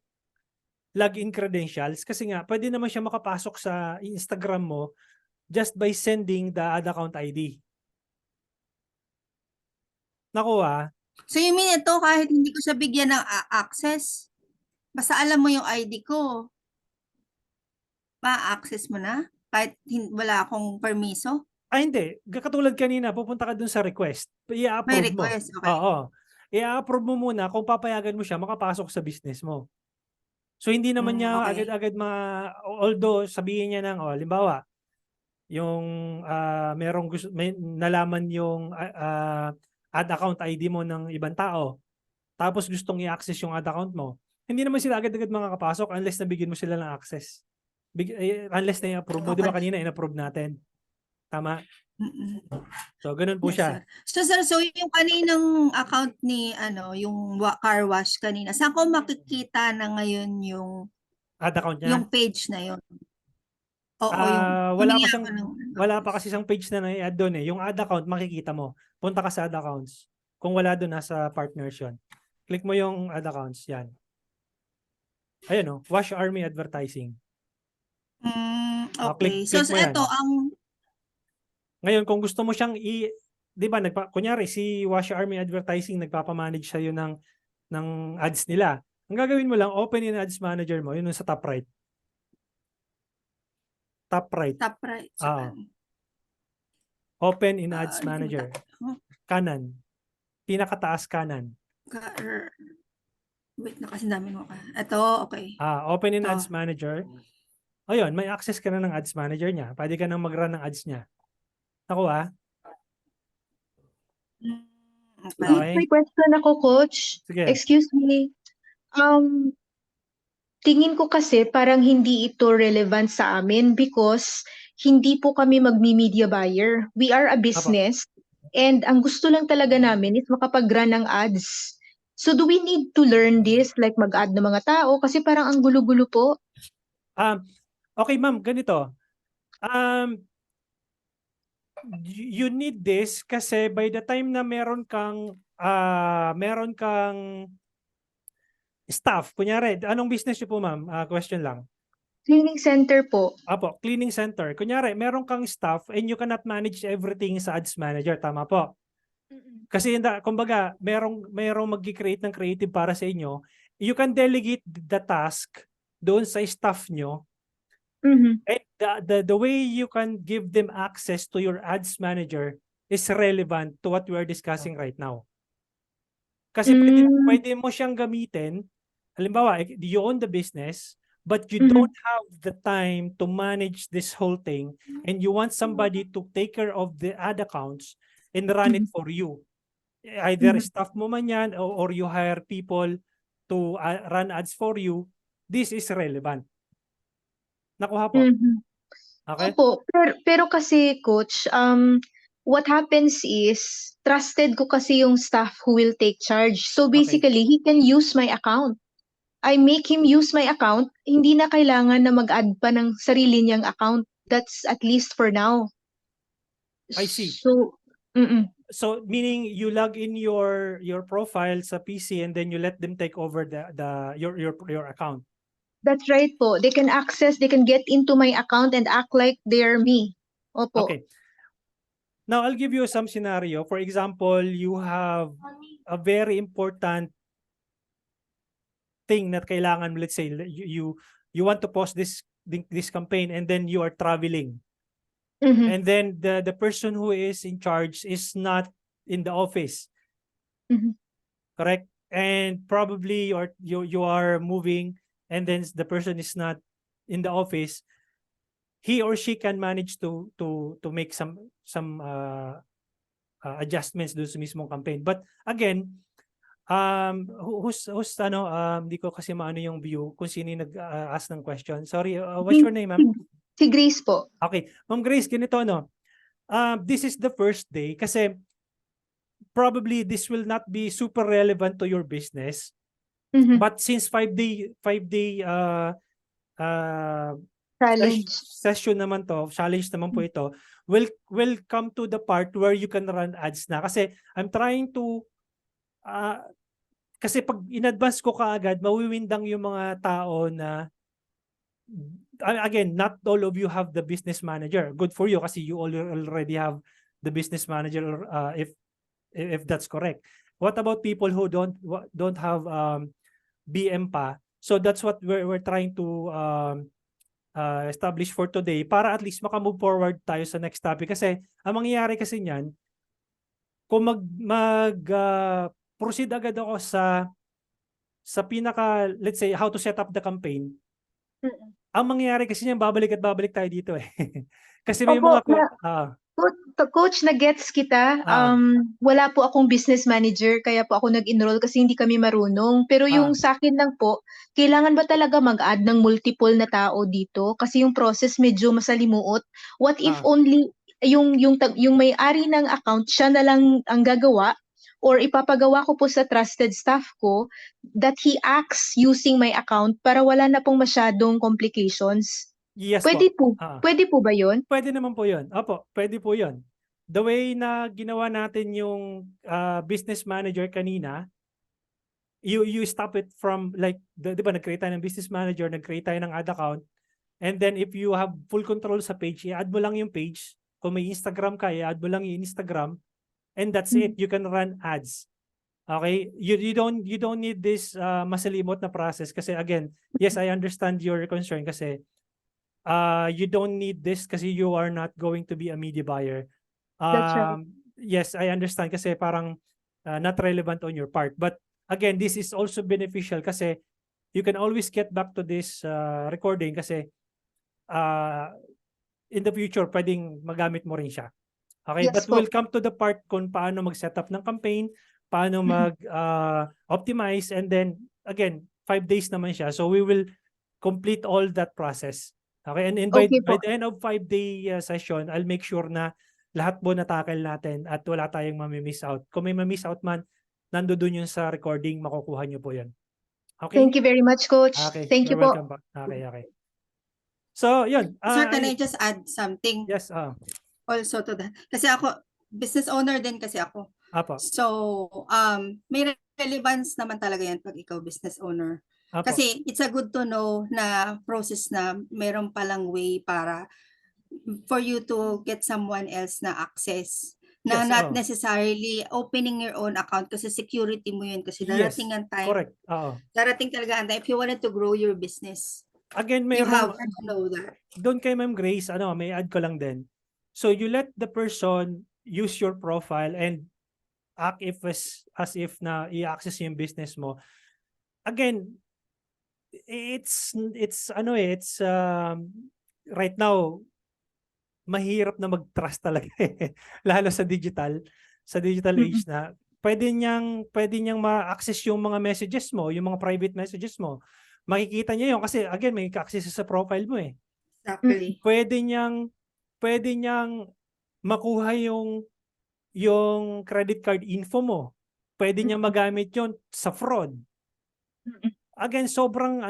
login credentials kasi nga, pwede naman siya makapasok sa Instagram mo just by sending the ad account ID. Nakuha?
So you mean ito kahit hindi ko siya bigyan ng access, basta alam mo yung ID ko, ma-access mo na? Kahit wala akong permiso?
Hindi. Katulad kanina, pupunta ka dun sa request.
May
I-approve mo.
request, okay.
Oo. I-approve mo muna kung papayagan mo siya makapasok sa business mo. So hindi naman niya
Okay.
agad-agad although sabihin niya ng halimbawa yung merong gusto may nalaman yung ad account ID mo ng ibang tao tapos gustong i-access yung ad account mo. Hindi naman sila agad-agad makakapasok unless nabigyan mo sila ng access. Unless na i-approve mo, di ba kanina in-approve natin? Tama? So, ganun po
Yes,
siya.
sir. So, sir, so yung kaninang account ni, yung car wash kanina, saan ko makikita na ngayon yung
Ad account niya?
yung page na yun? Oo,
wala
humingi
pa siyang
ako ng
wala pa kasi isang page na na-add doon eh. Yung ad account makikita mo. Punta ka sa ad accounts. Kung wala doon nasa partners yun. Click mo yung ad accounts, yan. Ayun Wash Army Advertising.
Okay.
Click
So,
mo yan.
ito ang
Ngayon, kung gusto mo siyang di ba, kunyari, si Wash Army Advertising, nagpapamanage sa'yo ng ads nila. Ang gagawin mo lang, open in Ads Manager mo, yun sa top right. Top right.
top right.
Open in Ads Manager. Kanan. Pinakataas kanan.
Wait na kasi dami mo ka. Ito, okay.
Open in
Ito.
Ads Manager. Ayun, may access ka na ng Ads Manager niya. Pwede ka nang mag-run ng ads niya. Nakuha?
Okay.
May question ako, Coach.
Sige.
Excuse me. Tingin ko kasi parang hindi ito relevant sa amin because hindi po kami magmi-media buyer. We are a business and ang gusto lang talaga namin is makapag-run ng ads. So do we need to learn this like mag-add ng mga tao? Kasi parang ang gulo-gulo po.
Okay, ma'am, ganito. You need this kasi by the time na meron kang staff, kunyari, anong business niyo po, ma'am? Question lang.
Cleaning center po.
Apo, cleaning center. Kunyari, meron kang staff and you cannot manage everything sa ads manager. Tama po. Kasi kumbaga, merong mag-create ng creative para sa inyo. You can delegate the task doon sa staff nyo.
Mhm.
And the way you can give them access to your ads manager is relevant to what we are discussing right now. Kasi pwede mo siyang gamitin. Halimbawa, you own the business, but you don't have the time to manage this whole thing, and you want somebody to take care of the ad accounts and run it for you. Either staff mo man yan or you hire people to run ads for you. This is relevant. Nakuha po. Okay?
Opo, pero kasi coach, what happens is trusted ko kasi yung staff who will take charge. So basically, he can use my account. I make him use my account. Hindi na kailangan na mag-add pa ng sarili niyang account. That's at least for now.
I see.
So,
So meaning you log in your profile sa PC and then you let them take over your account.
that's right po. They can get into my account and act like they're me. Opo.
Okay. Now I'll give you some scenario. For example, you have a very important thing that kailangan, let's say you want to post this campaign and then you are traveling. And then the person who is in charge is not in the office. Correct? And probably you are moving and then the person is not in the office. He or she can manage to make some adjustments doon sa mismong campaign. But again, hindi ko kasi maano yung view kung sino yung nag-ask ng question. Sorry, what's your name, ma'am?
Si Grace po.
Okay. Ma'am Grace, ganito this is the first day kasi probably this will not be super relevant to your business. But since 5-day
Challenge.
session naman to, challenge naman po ito, will come to the part where you can run ads na. Kasi I'm trying to, kasi pag in-advance ko kaagad, mawiwindang yung mga tao na, again, not all of you have the business manager. Good for you kasi you already have the business manager, if that's correct. What about people who don't have BM pa? So that's what we're trying to establish for today para at least makamove forward tayo sa next topic. Kasi ang mangyayari kasi niyan, kung proceed agad ako sa pinaka, let's say, how to set up the campaign, ang mangyayari kasi niyan, babalik at babalik tayo dito eh. Kasi may
Opo,
mga
Coach, na-gets kita. Wala po akong business manager, kaya po ako nag-enroll kasi hindi kami marunong. Pero yung sa akin lang po, kailangan ba talaga mag-add ng multiple na tao dito? Kasi yung process medyo masalimuot. What if only yung may-ari ng account, siya na lang ang gagawa? Or ipapagawa ko po sa trusted staff ko that he acts using my account para wala na pong masyadong complications?
yes
Pwede
po.
po. Pwede po ba yun?
Pwede naman po yun. Opo, pwede po yun. The way na ginawa natin yung business manager kanina, you stop it from like, di ba, nag-create tayo ng business manager, nag-create tayo ng ad account, and then if you have full control sa page, i-add mo lang yung page. Kung may Instagram ka, i-add mo lang yung Instagram, and that's it. You can run ads. Okay? You don't need this masalimot na process kasi again, yes, I understand your concern kasi you don't need this kasi you are not going to be a media buyer.
That's right.
Yes, I understand kasi parang not relevant on your part. But again, this is also beneficial kasi you can always get back to this recording kasi in the future, pwedeng magamit mo rin siya. Okay,
Yes
but
po.
we'll come to the part kung paano mag-set up ng campaign, paano mag-optimize, and then again, 5 days naman siya. So we will complete all that process. Okay, and by the end of 5-day session, I'll make sure na lahat po na-tackle natin at wala tayong mamimiss out. Kung may mamimiss out man, nandoon yun sa recording, makukuha nyo po yun. Okay?
Thank you very much, Coach.
Okay,
Thank you
you're
po.
welcome po. Okay. So, yun.
Sir, can I just add something
Yes,
also to that? Kasi ako, business owner din kasi ako.
apo.
So, may relevance naman talaga yan pag ikaw business owner.
Apo.
Kasi it's a good to know na process na meron palang way para for you to get someone else na access. Na
Yes,
not necessarily opening your own account kasi security mo yun kasi darating ang time.
Correct.
Darating talaga ang time if you wanted to grow your business.
Again,
You have
mayroon,
to know that.
doon kay Ma'am Grace, may add ko lang din. So you let the person use your profile and act as if na i-access yung business mo. Again, it's right now mahirap na mag-trust talaga lalo sa digital age na pwede niyang ma-access yung mga messages mo, yung mga private messages mo. Makikita niya yun kasi again may access sa profile mo eh.
Exactly.
Pwede niyang makuha yung credit card info mo. Pwede niyang magamit yon sa fraud. Again, sobrang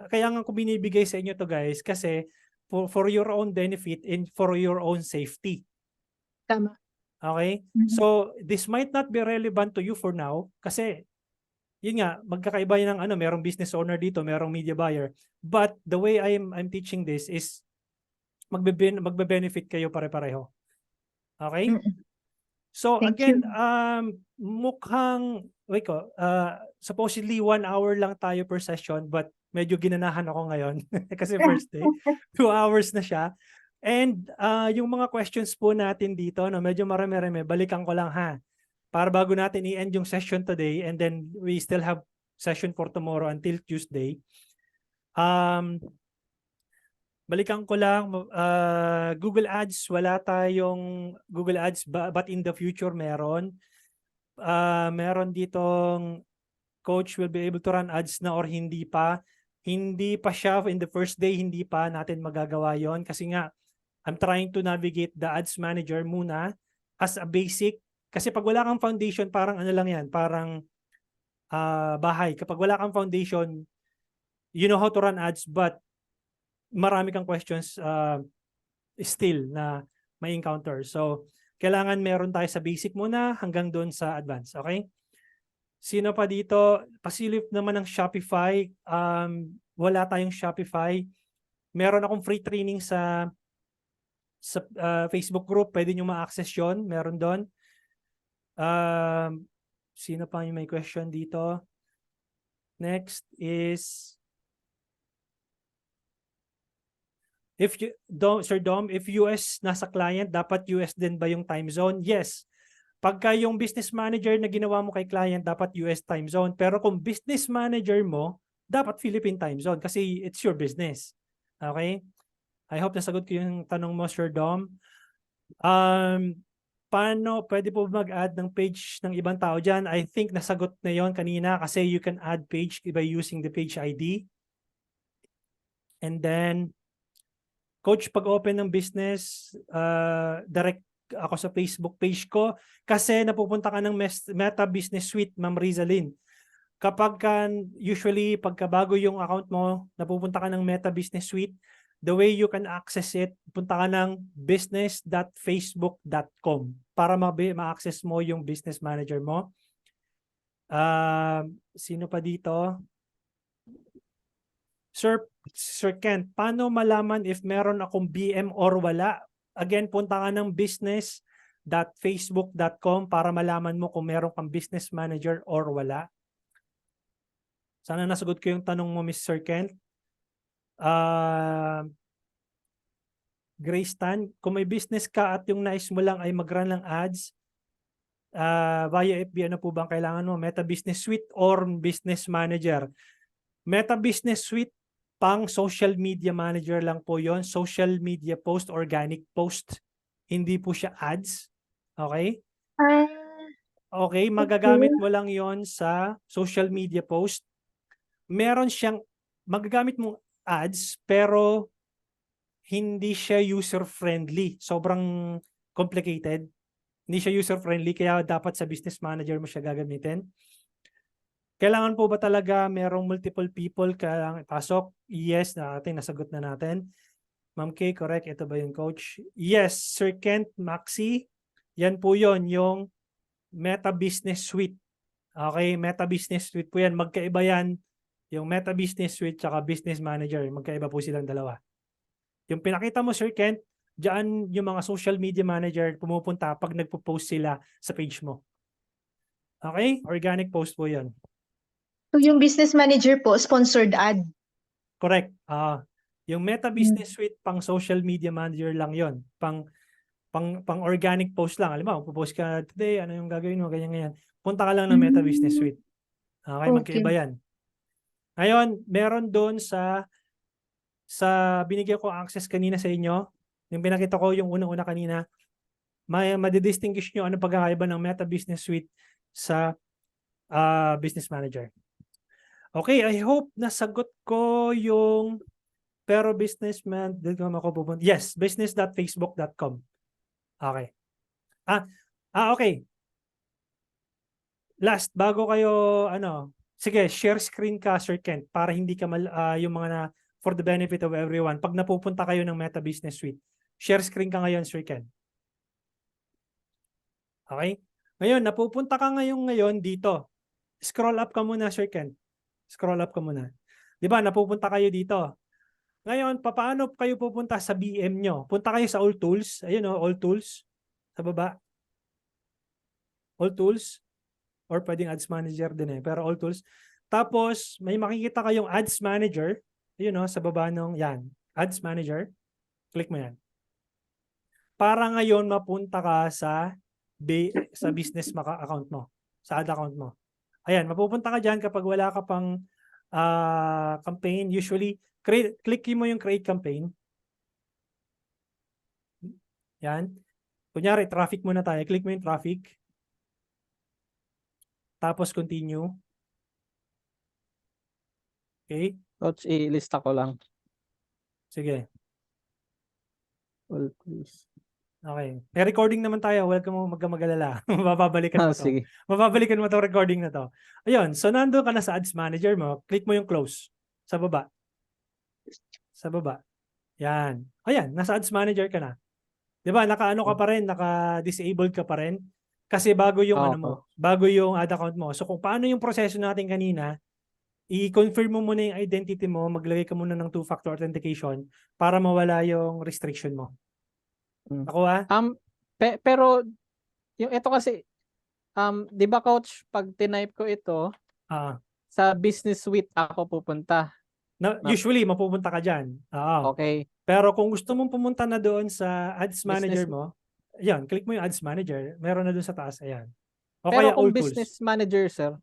kaya nga ko binibigay sa inyo to guys kasi for your own benefit and for your own safety.
Tama.
Okay? So, this might not be relevant to you for now kasi yun nga, magkakaiba yun ng merong business owner dito, merong media buyer. But the way I'm teaching this is magbe-benefit kayo pare-pareho. Okay? So
Thank
again,
you.
mukhang supposedly 1 hour lang tayo per session but medyo ginanahan ako ngayon kasi first day. 2 hours na siya. And yung mga questions po natin dito, medyo marami-rami, balikan ko lang ha. Para bago natin i-end yung session today and then we still have session for tomorrow until Tuesday. Balikan ko lang, Google Ads, wala tayong Google Ads but in the future meron. Meron ditong coach will be able to run ads na or hindi pa. Hindi pa siya in the first day, hindi pa natin magagawa yon kasi nga I'm trying to navigate the ads manager muna as a basic. Kasi pag wala kang foundation, parang lang yan, parang bahay. Kapag wala kang foundation, you know how to run ads but marami kang questions still na may encounter. So, kailangan meron tayo sa basic muna hanggang doon sa advanced. Okay? Sino pa dito? Pasilip naman ng Shopify. Wala tayong Shopify. Meron akong free training sa Facebook group. Pwede nyo ma-access yun. Meron doon. Sino pa yung may question dito? Next is Sir Dom, if US nasa client, dapat US din ba yung time zone? Yes. Pagka yung business manager na ginawa mo kay client, dapat US time zone. Pero kung business manager mo, dapat Philippine time zone kasi it's your business. Okay? I hope nasagot ko yung tanong mo, Sir Dom. Paano, pwede po mag-add ng page ng ibang tao dyan? I think nasagot na yon kanina kasi you can add page by using the page ID. And then, Coach, pag-open ng business, direct ako sa Facebook page ko kasi napupunta ka ng Meta Business Suite, Ma'am Rizalyn. Usually, pagkabago yung account mo, napupunta ka ng Meta Business Suite, the way you can access it, punta ka ng business.facebook.com para ma-access mo yung business manager mo. Sino pa dito? Sir Kent, paano malaman if meron akong BM or wala? Again, punta ka ng business.facebook.com para malaman mo kung meron kang business manager or wala. Sana nasagot ko yung tanong mo, Mr. Kent. Grace Tan, kung may business ka at yung nais mo lang ay mag-run ng ads, via FB, ano po bang kailangan mo? Meta Business Suite or Business Manager? Meta Business Suite, pang social media manager lang po yon, social media post, organic post. Hindi po siya ads. Okay? Okay, magagamit mo lang yon sa social media post. Meron siyang, magagamit mong ads, pero hindi siya user-friendly. Sobrang complicated. Hindi siya user-friendly, kaya dapat sa business manager mo siya gagamitin. Kailangan po ba talaga merong multiple people kailangan ipasok? Yes, nasagot na natin. Ma'am K, correct. Ito ba yung coach? Yes, Sir Kent, Maxi. Yan po yon, yung Meta Business Suite. Okay, Meta Business Suite po yan. Magkaiba yan. Yung Meta Business Suite tsaka Business Manager. Magkaiba po silang dalawa. Yung pinakita mo, Sir Kent, diyan yung mga social media manager pumupunta pag nagpo-post sila sa page mo. Okay? Organic post po yan.
So yung business manager po, sponsored ad.
Correct. Yung Meta Business Suite pang social media manager lang yon, pang organic post lang. Alam mo, post ka today, ano yung gagawin mo, ganyan. Punta ka lang ng Meta Business Suite. Okay, magkaiba yan. Ngayon, meron doon sa binigyan ko access kanina sa inyo, yung pinakita ko yung unang-una kanina, madidistinguish nyo anong pagkakaiba ng Meta Business Suite sa Business Manager. Okay, I hope nasagot ko yung pero businessman, yes, business.facebook.com. Okay. Okay. Last, bago kayo, sige, share screen ka, Sir Kent, para hindi ka yung mga for the benefit of everyone. Pag napupunta kayo ng Meta Business Suite, share screen ka ngayon, Sir Kent. Okay? Ngayon, napupunta ka ngayon dito. Scroll up ka muna, Sir Kent. Scroll up ka muna. Di ba, napupunta kayo dito. Ngayon, paano kayo pupunta sa BM nyo? Punta kayo sa All Tools. Ayun o, All Tools. Sa baba. All Tools. Or pwedeng Ads Manager din pero All Tools. Tapos, may makikita kayong Ads Manager. Ayun o, sa baba nung, yan. Ads Manager. Click mo yan. Para ngayon, mapunta ka sa business account mo. Sa ad account mo. Ayan, mapupunta ka dyan kapag wala ka pang campaign. Usually, click mo yung create campaign. Yan. Kunyari, traffic muna tayo. Click mo yung traffic. Tapos continue. Okay?
Coach, ilista ko lang.
Sige.
All please.
Okay. May recording naman tayo. Huwag ka mag-alala. Mababalikan mo to.
Sige.
Mababalikan mo to recording na to. Ayun. So, nandun ka na sa Ads Manager mo. Click mo yung close. Sa baba. Sa baba. Yan. Ayan, nasa ads manager ka na. 'Di ba? Naka-ano ka pa rin, naka-disabled ka pa rin. Kasi bago yung ano mo, bago yung ad account mo. So kung paano yung proseso natin kanina, i-confirm mo muna yung identity mo, maglagay ka muna ng two-factor authentication para mawala yung restriction mo.
Mm.
Nakuha?
Pero yung ito kasi 'di ba coach, pag tinype ko ito,
Ah,
sa business suite ako pupunta.
usually mapupunta ka diyan. Oo.
Okay.
Pero kung gusto mong pumunta na doon sa ads manager
Business-
mo, ayan, click mo yung ads manager, meron na doon sa taas, ayan. O
Pero
kaya
kung
all tools.
business manager, sir.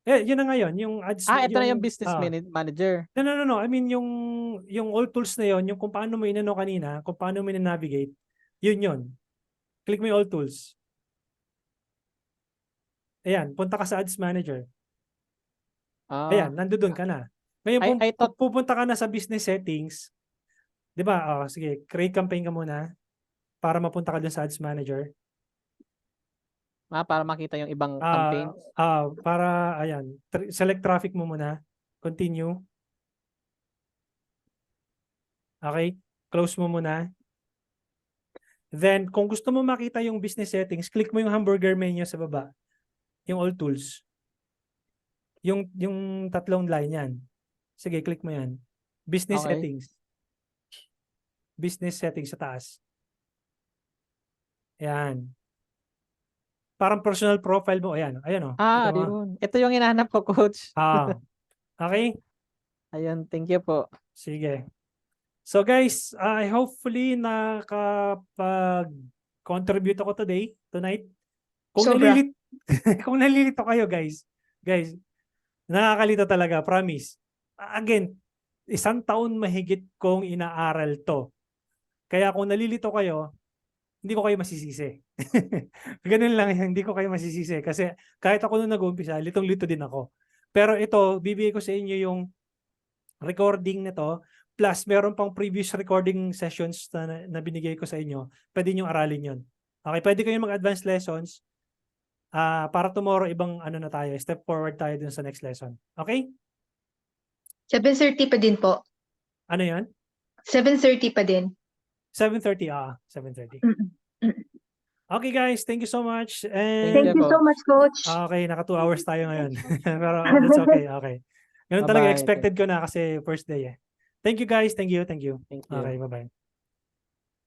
Yun na ngayon, yung ads
Ito na yung business manager.
No. I mean yung all tools na yon, yung kung paano mo inano kanina, kung paano mo navigate, yun. Click mo yung all tools. Ayan, punta ka sa ads manager. Ayan, nandoon ka na. Ngayon
I thought-
pupunta ka na sa business settings. 'Di ba? Sige, create campaign ka muna para mapunta ka dun sa ads manager.
para makita yung ibang campaign.
Para ayan, select traffic mo muna. Continue. Okay? Close mo muna. Then, kung gusto mo makita yung business settings, click mo yung hamburger menu sa baba. Yung all tools. Yung tatlong line yan. Sige, click mo yan. Business
Okay.
settings. Business settings sa taas. Ayan. Parang personal profile mo. Ayan. Ayan o. Kita mo?
Yun. Ito yung hinahanap ko, coach.
Okay?
Ayun, thank you po.
Sige. So guys, I hopefully nakapag-contribute ako tonight. Kung
Sobra.
kung nalilito kayo guys, nakakalito talaga, promise. Again, 1 taon mahigit kong inaaral to. Kaya kung nalilito kayo, hindi ko kayo masisisi. Ganun lang, hindi ko kayo masisisi. Kasi kahit ako nung nag-uumpisa, litong-lito din ako. Pero ito, bibigay ko sa inyo yung recording nito, plus meron pang previous recording sessions na binigay ko sa inyo. Pwede nyo aralin yun. Okay, pwede kayo mag-advanced lessons. Para tomorrow, ibang ano na tayo, step forward tayo dun sa next lesson. Okay?
7:30 pa din po.
Ano yan?
7:30 pa din.
7:30, 7:30. Okay guys, thank you so much. And
Thank you so much, Coach.
okay, naka 2 hours tayo ngayon. Pero that's okay, okay. Ganun talaga
Bye-bye.
expected ko na kasi first day eh. Thank you guys, thank you.
Thank you.
Okay, bye-bye.